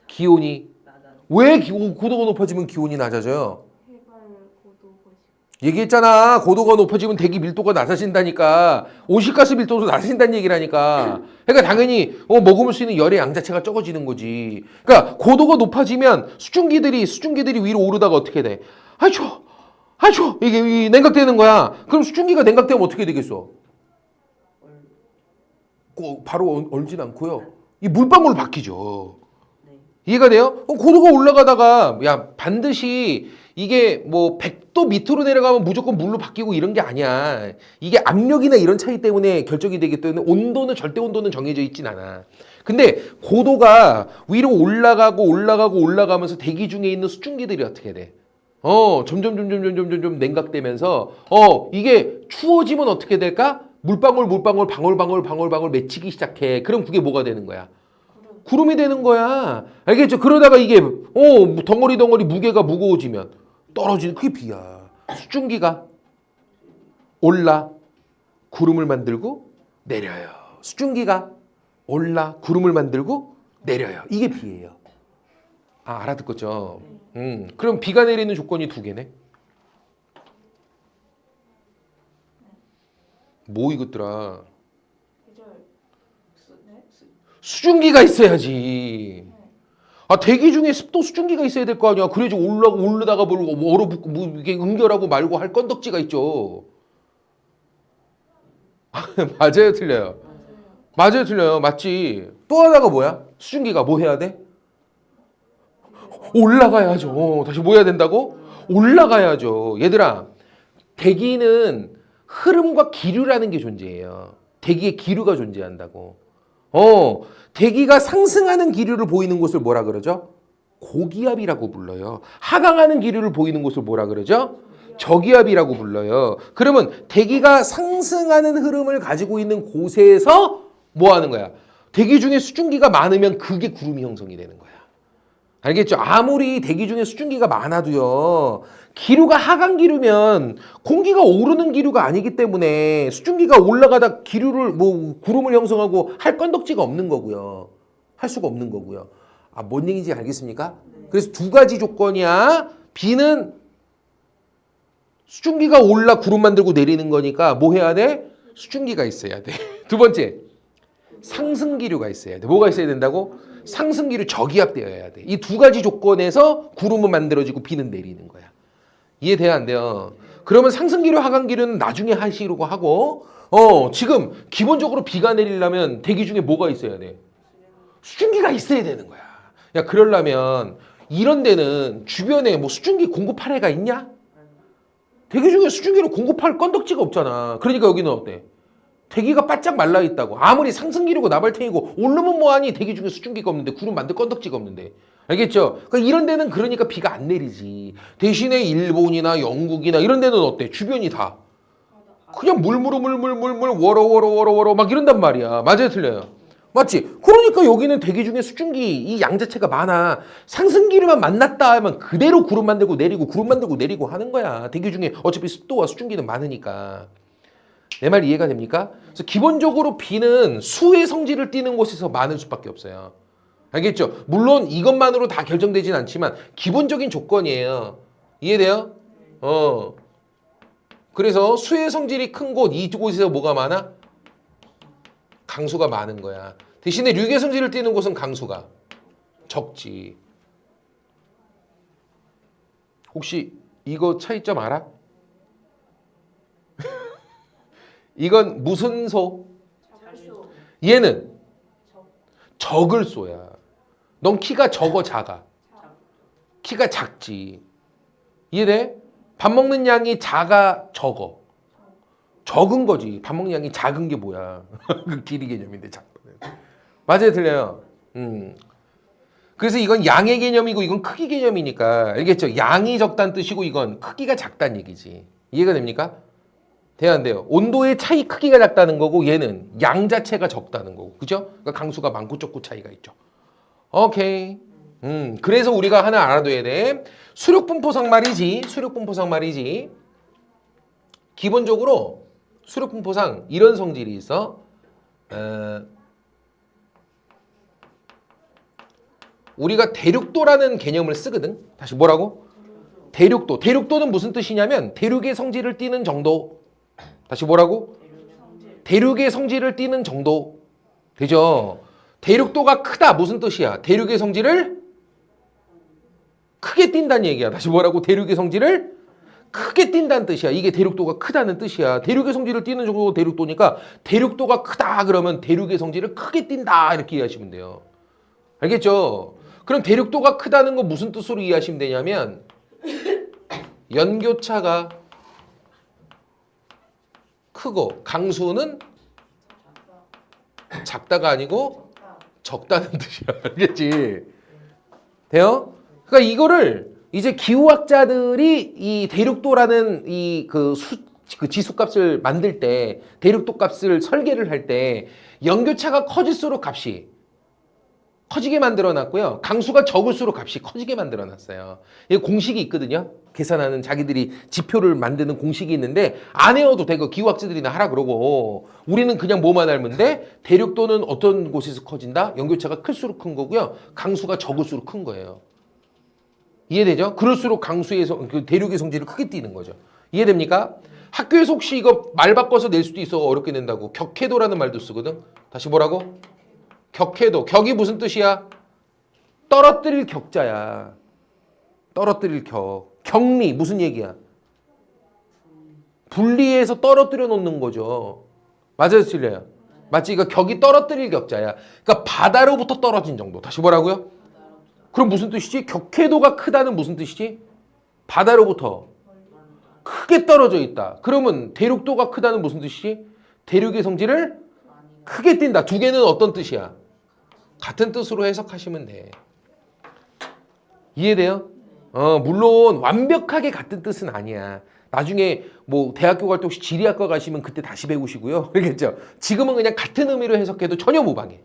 기온이 낮아. 왜 고도가 높아지면 기온이 낮아져요? 해발 고도 보시. 얘기했잖아. 고도가 높아지면 대기 밀도가 낮아진다니까. 온실가스 밀도도 낮아진다는 얘기라니까. 그러니까 당연히 머금을 수 있는 열의 양 자체가 적어지는 거지. 그러니까 고도가 높아지면 수증기들이 위로 오르다가 어떻게 돼? 아이초 이게 냉각되는 거야. 그럼 수증기가 냉각되면 어떻게 되겠어? 바로 얼진 않고요. 이 물방울로 바뀌죠. 네. 이해가 돼요? 고도가 올라가다가 야 반드시 이게 뭐 100도 밑으로 내려가면 무조건 물로 바뀌고 이런 게 아니야. 이게 압력이나 이런 차이 때문에 결정이 되기 때문에 온도는 절대 온도는 정해져 있진 않아. 근데 고도가 위로 올라가면서 대기 중에 있는 수증기들이 어떻게 돼? 점점 냉각되면서 이게 추워지면 어떻게 될까? 물방울 방울 맺히기 시작해. 그럼 그게 뭐가 되는 거야? 구름이 되는 거야. 알겠죠? 그러다가 이게 덩어리 무게가 무거워지면 떨어지는 그게 비야. 수증기가 올라 구름을 만들고 내려요. 수증기가 올라 구름을 만들고 내려요. 이게 비예요. 알아듣겠죠? 그럼 비가 내리는 조건이 두 개네. 뭐 이것들아? 계절. 네? 수증기가 있어야지. 대기 중에 습도 수증기가 있어야 될 거 아니야. 그래야지 올라다가 얼어붙고 이게 응결하고 말고 할 건덕지가 있죠. 맞아요, 틀려요? 맞아요, 틀려요. 맞지. 또 하나가 뭐야? 수증기가 뭐 해야 돼? 올라가야죠. 다시 뭐 해야 된다고? 올라가야죠. 얘들아, 대기는 흐름과 기류라는 게 존재해요. 대기에 기류가 존재한다고. 대기가 상승하는 기류를 보이는 곳을 뭐라 그러죠? 고기압이라고 불러요. 하강하는 기류를 보이는 곳을 뭐라 그러죠? 저기압이라고 불러요. 그러면 대기가 상승하는 흐름을 가지고 있는 곳에서 뭐 하는 거야? 대기 중에 수증기가 많으면 그게 구름이 형성이 되는 거야. 알겠죠? 아무리 대기 중에 수증기가 많아도요. 기류가 하강 기류면 공기가 오르는 기류가 아니기 때문에 수증기가 올라가다 구름을 형성하고 할 건덕지가 없는 거고요. 할 수가 없는 거고요. 뭔 얘기인지 알겠습니까? 그래서 두 가지 조건이야. 비는 수증기가 올라 구름 만들고 내리는 거니까 뭐 해야 돼? 수증기가 있어야 돼. 두 번째, 상승기류가 있어야 돼. 뭐가 있어야 된다고? 상승기류 저기압되어야 돼. 이 두 가지 조건에서 구름은 만들어지고 비는 내리는 거야. 이해돼야 안 돼요? 그러면 상승기류, 하강기류는 나중에 하시려고 하고 지금 기본적으로 비가 내리려면 대기 중에 뭐가 있어야 돼? 수증기가 있어야 되는 거야. 야, 그러려면 이런 데는 주변에 뭐 수증기 공급할 애가 있냐? 대기 중에 수증기를 공급할 건덕지가 없잖아. 그러니까 여기는 어때? 대기가 바짝 말라 있다고. 아무리 상승기류고 나발탱이고 오르면 뭐하니? 대기 중에 수증기가 없는데 구름 만들 건덕지가 없는데. 알겠죠? 그러니까 이런 데는 그러니까 비가 안 내리지. 대신에 일본이나 영국이나 이런 데는 어때? 주변이 다 그냥 물 워러 막 이런단 말이야. 맞아요, 틀려요? 맞지? 그러니까 여기는 대기 중에 수증기 이 양 자체가 많아. 상승기류만 만났다 하면 그대로 구름 만들고 내리고 하는 거야. 대기 중에 어차피 습도와 수증기는 많으니까. 내 말 이해가 됩니까? 그래서 기본적으로 비는 수의 성질을 띠는 곳에서 많을 수밖에 없어요. 알겠죠? 물론 이것만으로 다 결정되진 않지만 기본적인 조건이에요. 이해돼요? 그래서 수의 성질이 큰 곳, 이곳에서 뭐가 많아? 강수가 많은 거야. 대신에 류의 성질을 띠는 곳은 강수가 적지. 혹시 이거 차이점 알아? 이건 무슨 소? 자발소. 얘는 적을 쏘야. 넌 키가 적어 작아? 키가 작지. 이해돼? 밥 먹는 양이 작아 적어? 적은 거지. 밥 먹는 양이 작은 게 뭐야. 그 길이 개념인데 작다는. 맞아요, 틀려요. 그래서 이건 양의 개념이고 이건 크기 개념이니까 알겠죠? 양이 적다는 뜻이고 이건 크기가 작다는 얘기지. 이해가 됩니까? 돼요, 안 돼요? 온도의 차이 크기가 작다는 거고 얘는 양 자체가 적다는 거고. 그죠? 그러니까 강수가 많고 적고 차이가 있죠. 오케이. 그래서 우리가 하나 알아둬야 돼. 수력분포상 말이지. 수력분포상 말이지. 기본적으로 수력분포상 이런 성질이 있어. 우리가 대륙도라는 개념을 쓰거든. 다시 뭐라고? 대륙도. 대륙도는 무슨 뜻이냐면 대륙의 성질을 띠는 정도. 다시 뭐라고? 대륙의 성질을 띠는 정도. 되죠? 대륙도가 크다. 무슨 뜻이야? 대륙의 성질을 크게 띈다는 얘기야. 다시 뭐라고? 대륙의 성질을 크게 띈다는 뜻이야. 이게 대륙도가 크다는 뜻이야. 대륙의 성질을 띠는 정도가 대륙도니까 대륙도가 크다 그러면 대륙의 성질을 크게 띈다 이렇게 이해하시면 돼요. 알겠죠? 그럼 대륙도가 크다는 거 무슨 뜻으로 이해하시면 되냐면 연교차가 크고 강수는 작다가 아니고 적다는 뜻이야. 알겠지? 돼요? 그러니까 이거를 이제 기후학자들이 이 대륙도라는 그 지수값을 만들 때 대륙도 값을 설계를 할 때 연교차가 커질수록 값이 커지게 만들어 놨고요. 강수가 적을수록 값이 커지게 만들어 놨어요. 이 공식이 있거든요. 계산하는 자기들이 지표를 만드는 공식이 있는데 안 외워도 되고 기후학자들이나 하라 그러고 우리는 그냥 뭐만 알면 돼? 대륙도는 어떤 곳에서 커진다? 연교차가 클수록 큰 거고요. 강수가 적을수록 큰 거예요. 이해되죠? 그럴수록 강수에서 그 대륙의 성질을 크게 띄는 거죠. 이해됩니까? 학교에서 혹시 이거 말 바꿔서 낼 수도 있어. 어렵게 낸다고. 격해도라는 말도 쓰거든. 다시 뭐라고? 격해도. 격이 무슨 뜻이야? 떨어뜨릴 격자야. 떨어뜨릴 격. 격리 무슨 얘기야? 분리해서 떨어뜨려 놓는 거죠. 맞아요, 틀려요? 맞지? 그러니까 격이 떨어뜨릴 격자야. 그러니까 바다로부터 떨어진 정도. 다시 뭐라고요? 그럼 무슨 뜻이지? 격해도가 크다는 무슨 뜻이지? 바다로부터 크게 떨어져 있다. 그러면 대륙도가 크다는 무슨 뜻이지? 대륙의 성질을 크게 띈다. 두 개는 어떤 뜻이야? 같은 뜻으로 해석하시면 돼. 이해돼요? 물론 완벽하게 같은 뜻은 아니야. 나중에 뭐 대학교 갈 때 혹시 지리학과 가시면 그때 다시 배우시고요. 알겠죠? 지금은 그냥 같은 의미로 해석해도 전혀 무방해.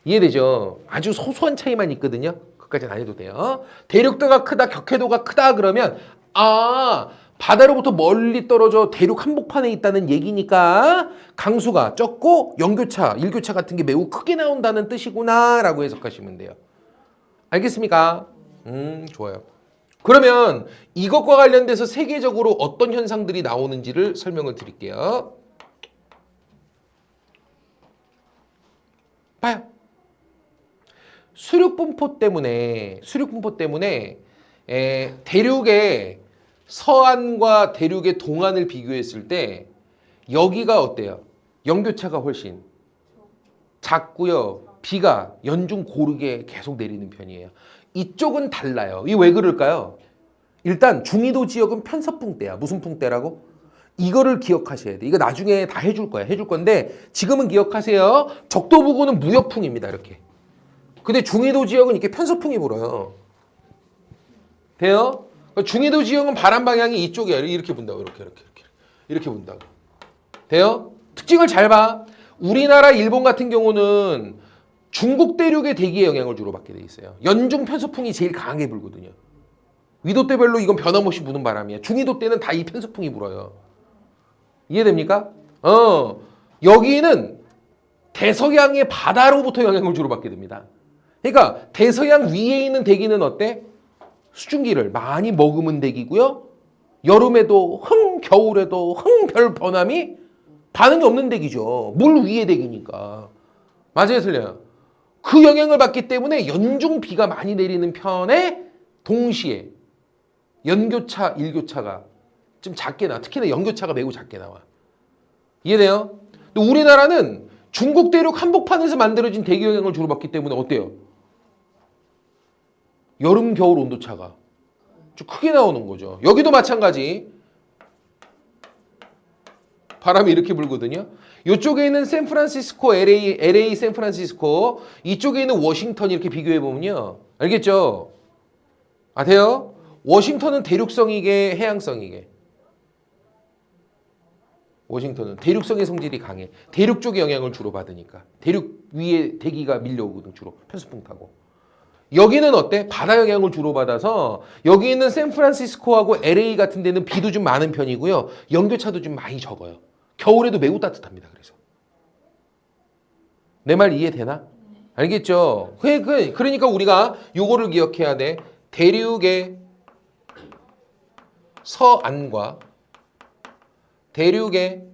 이해되죠? 아주 소소한 차이만 있거든요. 그것까지는 안 해도 돼요. 대륙도가 크다, 격해도가 크다 그러면 바다로부터 멀리 떨어져 대륙 한복판에 있다는 얘기니까 강수가 적고 연교차, 일교차 같은 게 매우 크게 나온다는 뜻이구나 라고 해석하시면 돼요. 알겠습니까? 좋아요. 그러면 이것과 관련돼서 세계적으로 어떤 현상들이 나오는지를 설명을 드릴게요. 봐요. 수륙분포 때문에 대륙의 서안과 대륙의 동안을 비교했을 때 여기가 어때요? 연교차가 훨씬 작고요. 비가 연중 고르게 계속 내리는 편이에요. 이쪽은 달라요. 이게 왜 그럴까요? 일단 중위도 지역은 편서풍대야. 무슨 풍대라고? 이거를 기억하셔야 돼. 이거 나중에 다 해줄 거야. 해줄 건데 지금은 기억하세요. 적도부근은 무역풍입니다. 이렇게. 근데 중위도 지역은 이렇게 편서풍이 불어요. 돼요? 중위도 지역은 바람 방향이 이쪽이야. 이렇게 분다고. 이렇게 분다고. 돼요? 특징을 잘 봐. 우리나라, 일본 같은 경우는 중국 대륙의 대기의 영향을 주로 받게 돼 있어요. 연중 편서풍이 제일 강하게 불거든요. 위도 때별로 이건 변함없이 부는 바람이야. 중위도 때는 다 이 편서풍이 불어요. 이해됩니까? 여기는 대서양의 바다로부터 영향을 주로 받게 됩니다. 그러니까 대서양 위에 있는 대기는 어때? 수증기를 많이 머금은 대기고요. 여름에도 겨울에도 별 변함이 반응이 없는 대기죠. 물 위의 대기니까. 맞아요, 틀려요? 그 영향을 받기 때문에 연중 비가 많이 내리는 편에 동시에 연교차, 일교차가 좀 작게 나와. 특히나 연교차가 매우 작게 나와. 이해돼요? 또 우리나라는 중국 대륙 한복판에서 만들어진 대기 영향을 주로 받기 때문에 어때요? 여름, 겨울 온도차가 좀 크게 나오는 거죠. 여기도 마찬가지. 바람이 이렇게 불거든요. 이쪽에 있는 샌프란시스코, LA 샌프란시스코, 이쪽에 있는 워싱턴 이렇게 비교해 보면요. 알겠죠? 아세요? 워싱턴은 대륙성이게 해양성이게. 워싱턴은 대륙성의 성질이 강해. 대륙 쪽의 영향을 주로 받으니까. 대륙 위에 대기가 밀려오거든 주로. 편수풍 타고. 여기는 어때? 바다 영향을 주로 받아서 여기 있는 샌프란시스코하고 LA 같은 데는 비도 좀 많은 편이고요. 연교차도 좀 많이 적어요. 겨울에도 매우 따뜻합니다. 그래서. 내 말 이해되나? 알겠죠? 그러니까 우리가 요거를 기억해야 돼. 대륙의 서안과 대륙의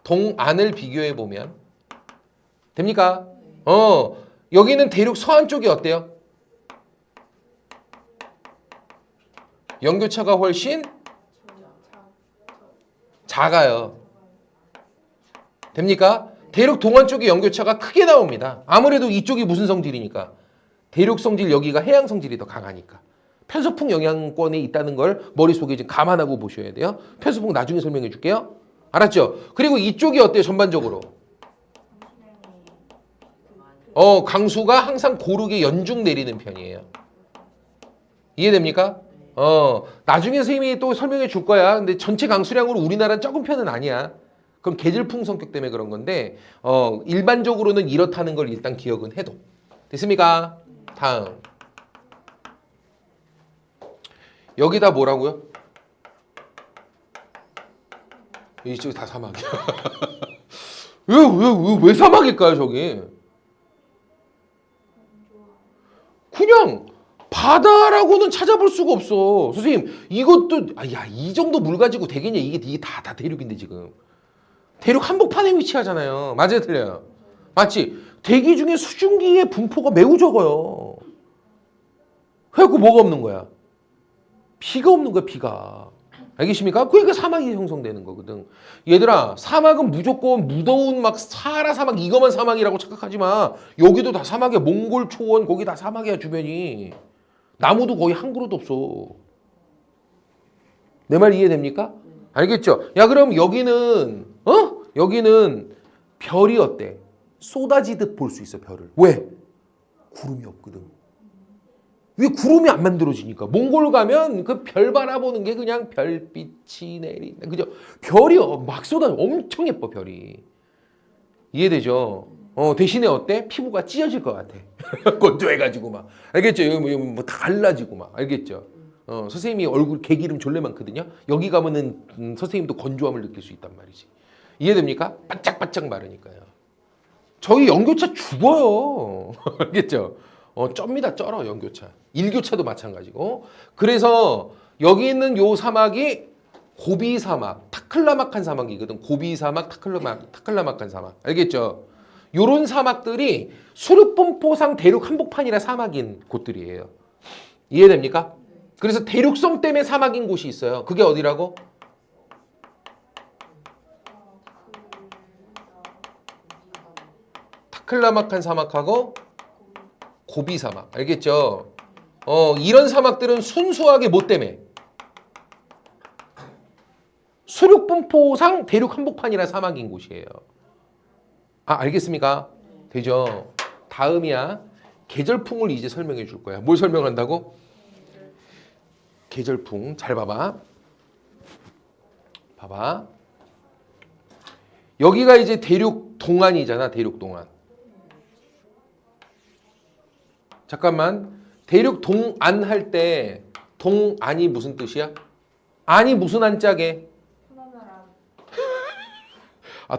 동안을 비교해 보면 됩니까? 여기는 대륙 서안 쪽이 어때요? 연교차가 훨씬 작아요. 됩니까? 대륙 동안 쪽의 연교차가 크게 나옵니다. 아무래도 이쪽이 무슨 성질이니까? 대륙 성질, 여기가 해양 성질이 더 강하니까. 편서풍 영향권에 있다는 걸 머릿속에 이제 감안하고 보셔야 돼요. 편서풍 나중에 설명해 줄게요. 알았죠? 그리고 이쪽이 어때요? 전반적으로. 강수가 항상 고르게 연중 내리는 편이에요. 이해됩니까? 나중에 선생님이 또 설명해 줄 거야. 근데 전체 강수량으로 우리나라는 적은 편은 아니야. 그럼 계절풍 성격 때문에 그런 건데 일반적으로는 이렇다는 걸 일단 기억은 해도. 됐습니까? 다음. 여기다 뭐라고요? 이쪽이 다 사막이야. 왜 사막일까요, 저기? 그냥 바다라고는 찾아볼 수가 없어. 선생님, 이것도 이 정도 물 가지고 되겠냐? 이게 다 대륙인데 지금. 대륙 한복판에 위치하잖아요. 맞아요, 틀려요? 맞지? 대기 중에 수증기의 분포가 매우 적어요. 그래갖고 뭐가 없는 거야? 비가 없는 거야, 비가. 알겠습니까? 그러니까 사막이 형성되는 거거든. 얘들아, 사막은 무조건 무더운 막 사하라 사막 이거만 사막이라고 착각하지 마. 여기도 다 사막이야. 몽골 초원 거기 다 사막이야, 주변이. 나무도 거의 한 그루도 없어. 내 말 이해됩니까? 알겠죠? 야, 그럼 여기는 여기는 별이 어때? 쏟아지듯 볼 수 있어, 별을. 왜? 구름이 없거든. 왜 구름이 안 만들어지니까. 몽골 가면 그 별 바라보는 게 그냥 별빛이 내린다. 그죠? 별이 막 쏟아져. 엄청 예뻐, 별이. 이해되죠? 대신에 어때? 피부가 찢어질 것 같아. 건조해가지고 막. 알겠죠? 여기 뭐 다 갈라지고 막. 알겠죠? 선생님이 얼굴 개기름 졸래 많거든요. 여기 가면은 선생님도 건조함을 느낄 수 있단 말이지. 이해됩니까? 바짝바짝 마르니까요. 저희 연교차 죽어요. 알겠죠? 쩝니다, 쩔어, 연교차. 일교차도 마찬가지고. 그래서 여기 있는 요 사막이 고비 사막, 타클라막한 사막이거든. 고비 사막, 타클라막한 사막. 알겠죠? 요런 사막들이 수륙분포상 대륙 한복판이라 사막인 곳들이에요. 이해됩니까? 그래서 대륙성 때문에 사막인 곳이 있어요. 그게 어디라고? 타클라막한 사막하고 고비 사막. 알겠죠? 이런 사막들은 순수하게 뭐 때문에? 수륙분포상 대륙 한복판이라 사막인 곳이에요. 알겠습니까? 되죠? 다음이야. 계절풍을 이제 설명해 줄 거야. 뭘 설명한다고? 계절풍. 잘 봐봐. 봐봐. 여기가 이제 대륙 동안이잖아. 대륙 동안. 잠깐만. 대륙 동안 할 때 동안이 무슨 뜻이야? 안이 무슨 안짝에?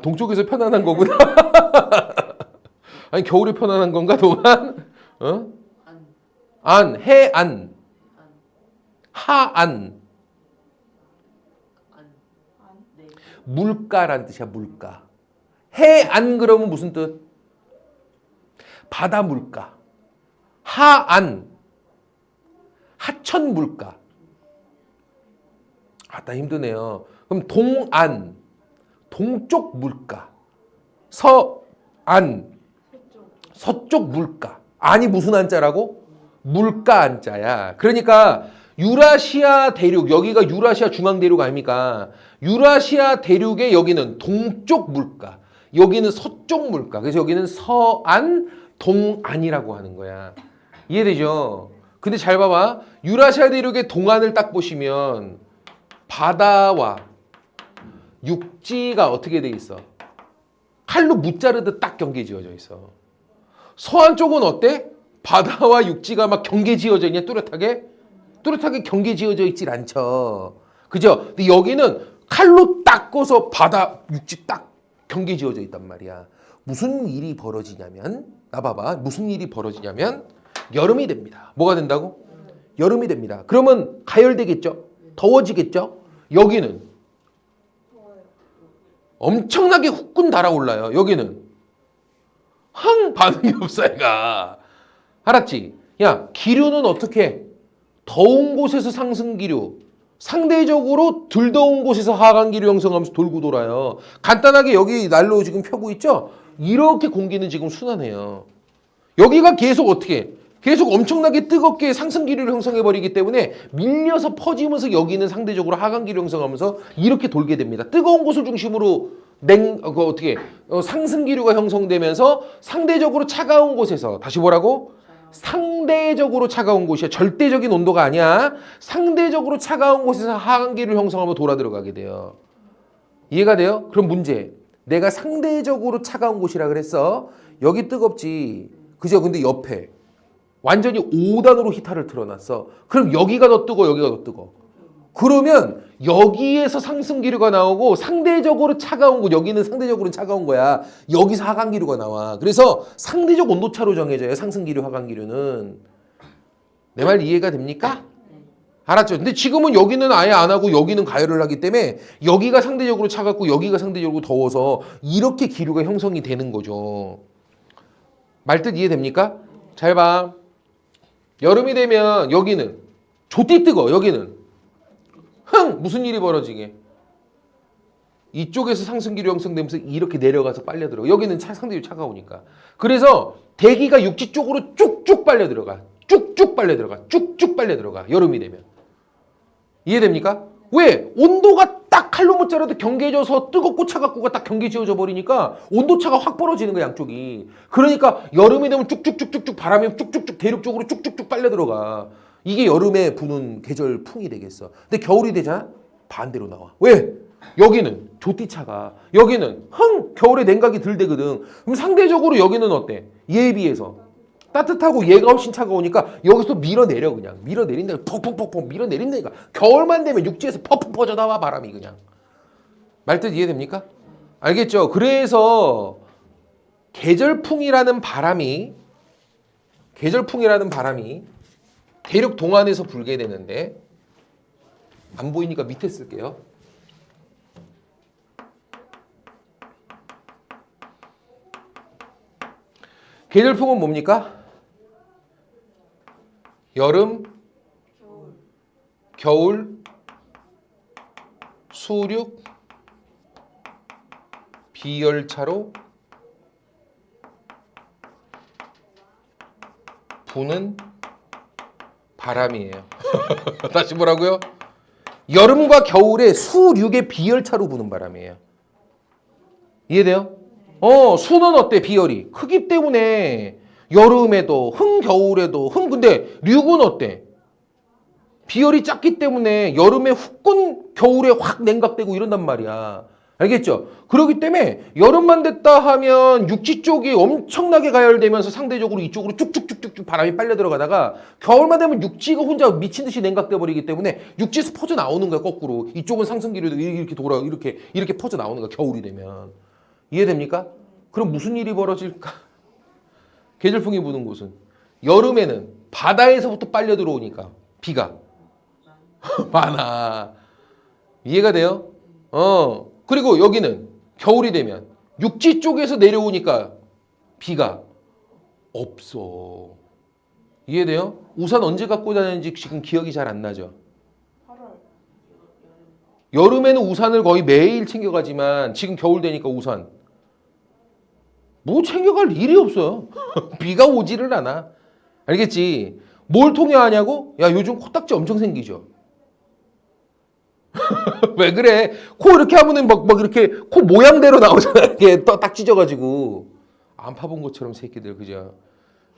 동쪽에서 편안한 거구나. 아니 겨울에 편안한 건가 동안? 안, 해안, 하안, 물가란 뜻이야. 물가. 해안 그러면 무슨 뜻? 바다 물가. 하안, 하천 물가. 나 힘드네요. 그럼 동안, 동쪽 물가. 서안, 서쪽 물가. 안이 무슨 안자라고? 물가 안자야. 그러니까 유라시아 대륙, 여기가 유라시아 중앙 대륙 아닙니까? 유라시아 대륙의 여기는 동쪽 물가, 여기는 서쪽 물가. 그래서 여기는 서안, 동안이라고 하는 거야. 이해되죠? 근데 잘 봐봐. 유라시아 대륙의 동안을 딱 보시면 바다와 육지가 어떻게 돼 있어? 칼로 무자르듯 딱 경계 지어져 있어. 서안 쪽은 어때? 바다와 육지가 막 경계 지어져 있냐? 뚜렷하게? 뚜렷하게 경계 지어져 있질 않죠. 그죠? 근데 여기는 칼로 딱 꺼서 바다, 육지 딱 경계 지어져 있단 말이야. 무슨 일이 벌어지냐면, 나 봐봐. 무슨 일이 벌어지냐면, 여름이 됩니다. 뭐가 된다고? 여름이 됩니다. 그러면 가열되겠죠? 더워지겠죠? 여기는 엄청나게 후끈 달아올라요. 여기는 항 반응이 없어, 얘가. 알았지? 야, 기류는 어떻게 해? 더운 곳에서 상승 기류, 상대적으로 덜 더운 곳에서 하강 기류 형성하면서 돌고 돌아요. 간단하게 여기 날로 지금 펴고 있죠? 이렇게 공기는 지금 순환해요. 여기가 계속 어떻게 해? 계속 엄청나게 뜨겁게 상승 기류를 형성해 버리기 때문에 밀려서 퍼지면서 여기는 상대적으로 하강 기류 형성하면서 이렇게 돌게 됩니다. 뜨거운 곳을 중심으로 상승 기류가 형성되면서 상대적으로 차가운 곳에서 다시 뭐라고? 상대적으로 차가운 곳이야. 절대적인 온도가 아니야. 상대적으로 차가운 곳에서 하강 기류를 형성하면 돌아 들어가게 돼요. 이해가 돼요? 그럼 문제. 내가 상대적으로 차가운 곳이라 그랬어. 여기 뜨겁지. 그죠? 근데 옆에 완전히 5단으로 히터를 틀어놨어. 그럼 여기가 더 뜨거, 여기가 더 뜨거. 그러면 여기에서 상승 기류가 나오고 상대적으로 차가운 곳, 여기는 상대적으로 차가운 거야. 여기서 하강 기류가 나와. 그래서 상대적 온도차로 정해져요. 상승 기류, 하강 기류는. 내 말 이해가 됩니까? 알았죠? 근데 지금은 여기는 아예 안 하고 여기는 가열을 하기 때문에 여기가 상대적으로 차갑고 여기가 상대적으로 더워서 이렇게 기류가 형성이 되는 거죠. 말뜻 이해됩니까? 잘 봐. 여름이 되면 여기는 조띠 뜨거. 여기는 무슨 일이 벌어지게? 이쪽에서 상승기류 형성되면서 이렇게 내려가서 빨려 들어가. 여기는 상대적으로 차가우니까. 그래서 대기가 육지 쪽으로 쭉쭉 빨려 들어가. 쭉쭉 빨려 들어가. 쭉쭉 빨려 들어가. 여름이 되면. 이해됩니까? 왜? 온도가 딱 칼로 못 자라도 경계져서 뜨겁고 차갑고가 딱 경계 지어져 버리니까 온도차가 확 벌어지는 거야, 양쪽이. 그러니까 여름이 되면 쭉쭉쭉쭉쭉 바람이 쭉쭉쭉 대륙 쪽으로 쭉쭉쭉 빨려 들어가. 이게 여름에 부는 계절풍이 되겠어. 근데 겨울이 되자 반대로 나와. 왜? 여기는 조띠차가, 여기는 겨울에 냉각이 덜 되거든. 그럼 상대적으로 여기는 어때? 얘에 비해서 따뜻하고 얘가 훨씬 차가우니까 여기서 밀어내려. 그냥 밀어내린다. 퍽퍽퍽퍽 밀어내린다니까. 겨울만 되면 육지에서 퍽퍽 퍼져나와 바람이. 그냥 말뜻 이해됩니까? 알겠죠? 그래서 계절풍이라는 바람이 대륙 동안에서 불게 되는데, 안 보이니까 밑에 쓸게요. 계절풍은 뭡니까? 여름, 겨울, 수륙, 비열차로 부는 바람이에요. 다시 뭐라고요? 여름과 겨울에 수륙의 비열차로 부는 바람이에요. 이해돼요? 수는 어때? 비열이 크기 때문에 여름에도 겨울에도 근데 륙은 어때? 비열이 작기 때문에 여름에 후끈, 겨울에 확 냉각되고 이런단 말이야. 알겠죠? 그렇기 때문에 여름만 됐다 하면 육지 쪽이 엄청나게 가열되면서 상대적으로 이쪽으로 쭉쭉쭉쭉 바람이 빨려 들어가다가 겨울만 되면 육지가 혼자 미친 듯이 냉각돼 버리기 때문에 육지에서 퍼져 나오는 거야, 거꾸로. 이쪽은 상승기류도 이렇게 돌아 이렇게 퍼져 나오는 거야, 겨울이 되면. 이해됩니까? 그럼 무슨 일이 벌어질까? 계절풍이 부는 곳은 여름에는 바다에서부터 빨려 들어오니까 비가 많아. 이해가 돼요? 그리고 여기는 겨울이 되면 육지 쪽에서 내려오니까 비가 없어. 이해돼요? 우산 언제 갖고 다니는지 지금 기억이 잘 안 나죠? 8월. 여름에는 우산을 거의 매일 챙겨가지만 지금 겨울 되니까 우산 뭐 챙겨갈 일이 없어요. 비가 오지를 않아. 알겠지? 뭘 통해 하냐고? 야, 요즘 코딱지 엄청 생기죠. 왜 그래? 코 이렇게 하면은 막 이렇게 코 모양대로 나오잖아. 이게 딱 찢어가지고. 안 파본 것처럼 새끼들, 그죠?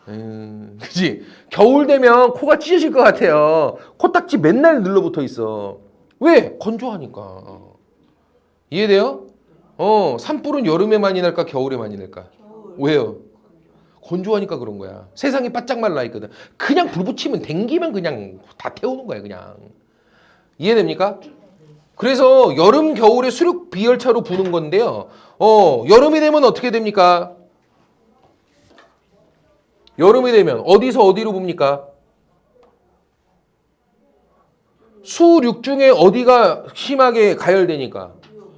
그지? 겨울 되면 코가 찢어질 것 같아요. 코딱지 맨날 눌러붙어 있어. 왜? 건조하니까. 이해돼요? 산불은 여름에 많이 날까, 겨울에 많이 날까? 겨울. 왜요? 건조하니까 그런 거야. 세상이 바짝 말라 있거든. 그냥 불 붙이면 댕기면 그냥 다 태우는 거야, 그냥. 이해됩니까? 그래서 여름, 겨울에 수륙 비열차로 부는 건데요. 여름이 되면 어떻게 됩니까? 여름이 되면 어디서 어디로 붑니까? 수륙 중에 어디가 심하게 가열되니까?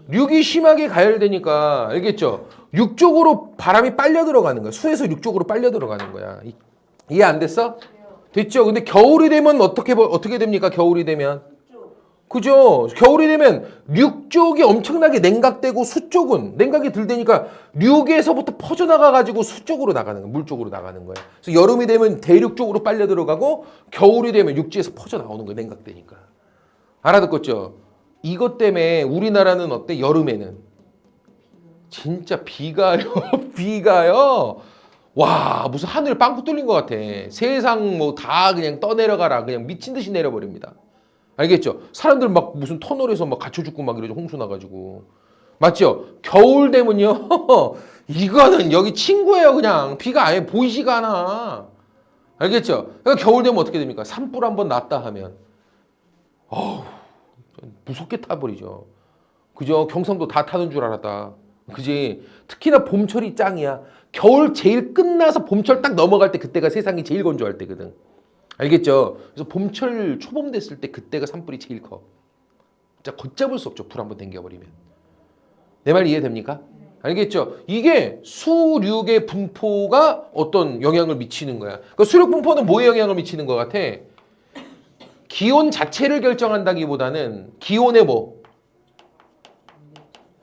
륙이 심하게 가열되니까 알겠죠? 륙 쪽으로 바람이 빨려 들어가는 거야. 수에서 륙 쪽으로 빨려 들어가는 거야. 이해 안 됐어? 됐죠? 근데 겨울이 되면 어떻게 됩니까? 겨울이 되면 그죠? 겨울이 되면 륙 쪽이 엄청나게 냉각되고 수 쪽은 냉각이 덜 되니까 륙에서부터 퍼져나가 가지고 수 쪽으로 나가는 거야. 물 쪽으로 나가는 거야. 그래서 여름이 되면 대륙 쪽으로 빨려 들어가고 겨울이 되면 육지에서 퍼져 나오는 거야. 냉각되니까. 알아듣겠죠? 이것 때문에 우리나라는 어때? 여름에는 진짜 비가요. 비가요. 와, 무슨 하늘 빵꾸 뚫린 것 같아. 세상 뭐 다 그냥 떠내려가라. 그냥 미친 듯이 내려버립니다. 알겠죠? 사람들 막 무슨 터널에서 막 갇혀 죽고 막 이러죠. 홍수 나가지고. 맞죠? 겨울 되면요. 이거는 여기 친구예요. 그냥 비가 아예 보이지가 않아. 알겠죠? 그러니까 겨울 되면 어떻게 됩니까? 산불 한번 났다 하면 무섭게 타버리죠. 그죠? 경상도 다 타는 줄 알았다. 그지? 특히나 봄철이 짱이야. 겨울 제일 끝나서 봄철 딱 넘어갈 때 그때가 세상이 제일 건조할 때거든. 알겠죠? 그래서 봄철 초봄 됐을 때 그때가 산불이 제일 커. 진짜 걷잡을 수 없죠. 불 한번 댕겨버리면. 내 말 이해됩니까? 알겠죠? 이게 수륙의 분포가 어떤 영향을 미치는 거야. 그 수륙 분포는 뭐에 영향을 미치는 것 같아? 기온 자체를 결정한다기보다는 기온의 뭐?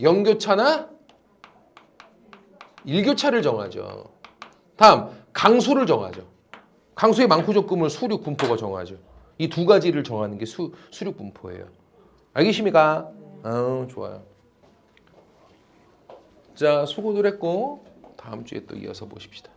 영교차나 일교차를 정하죠. 다음 강수를 정하죠. 강수의 많고 적금을 수륙 분포가 정하죠. 이 두 가지를 정하는 게 수륙 분포예요. 알겠습니까? 좋아요. 자, 수고들 했고 다음 주에 또 이어서 보십시다.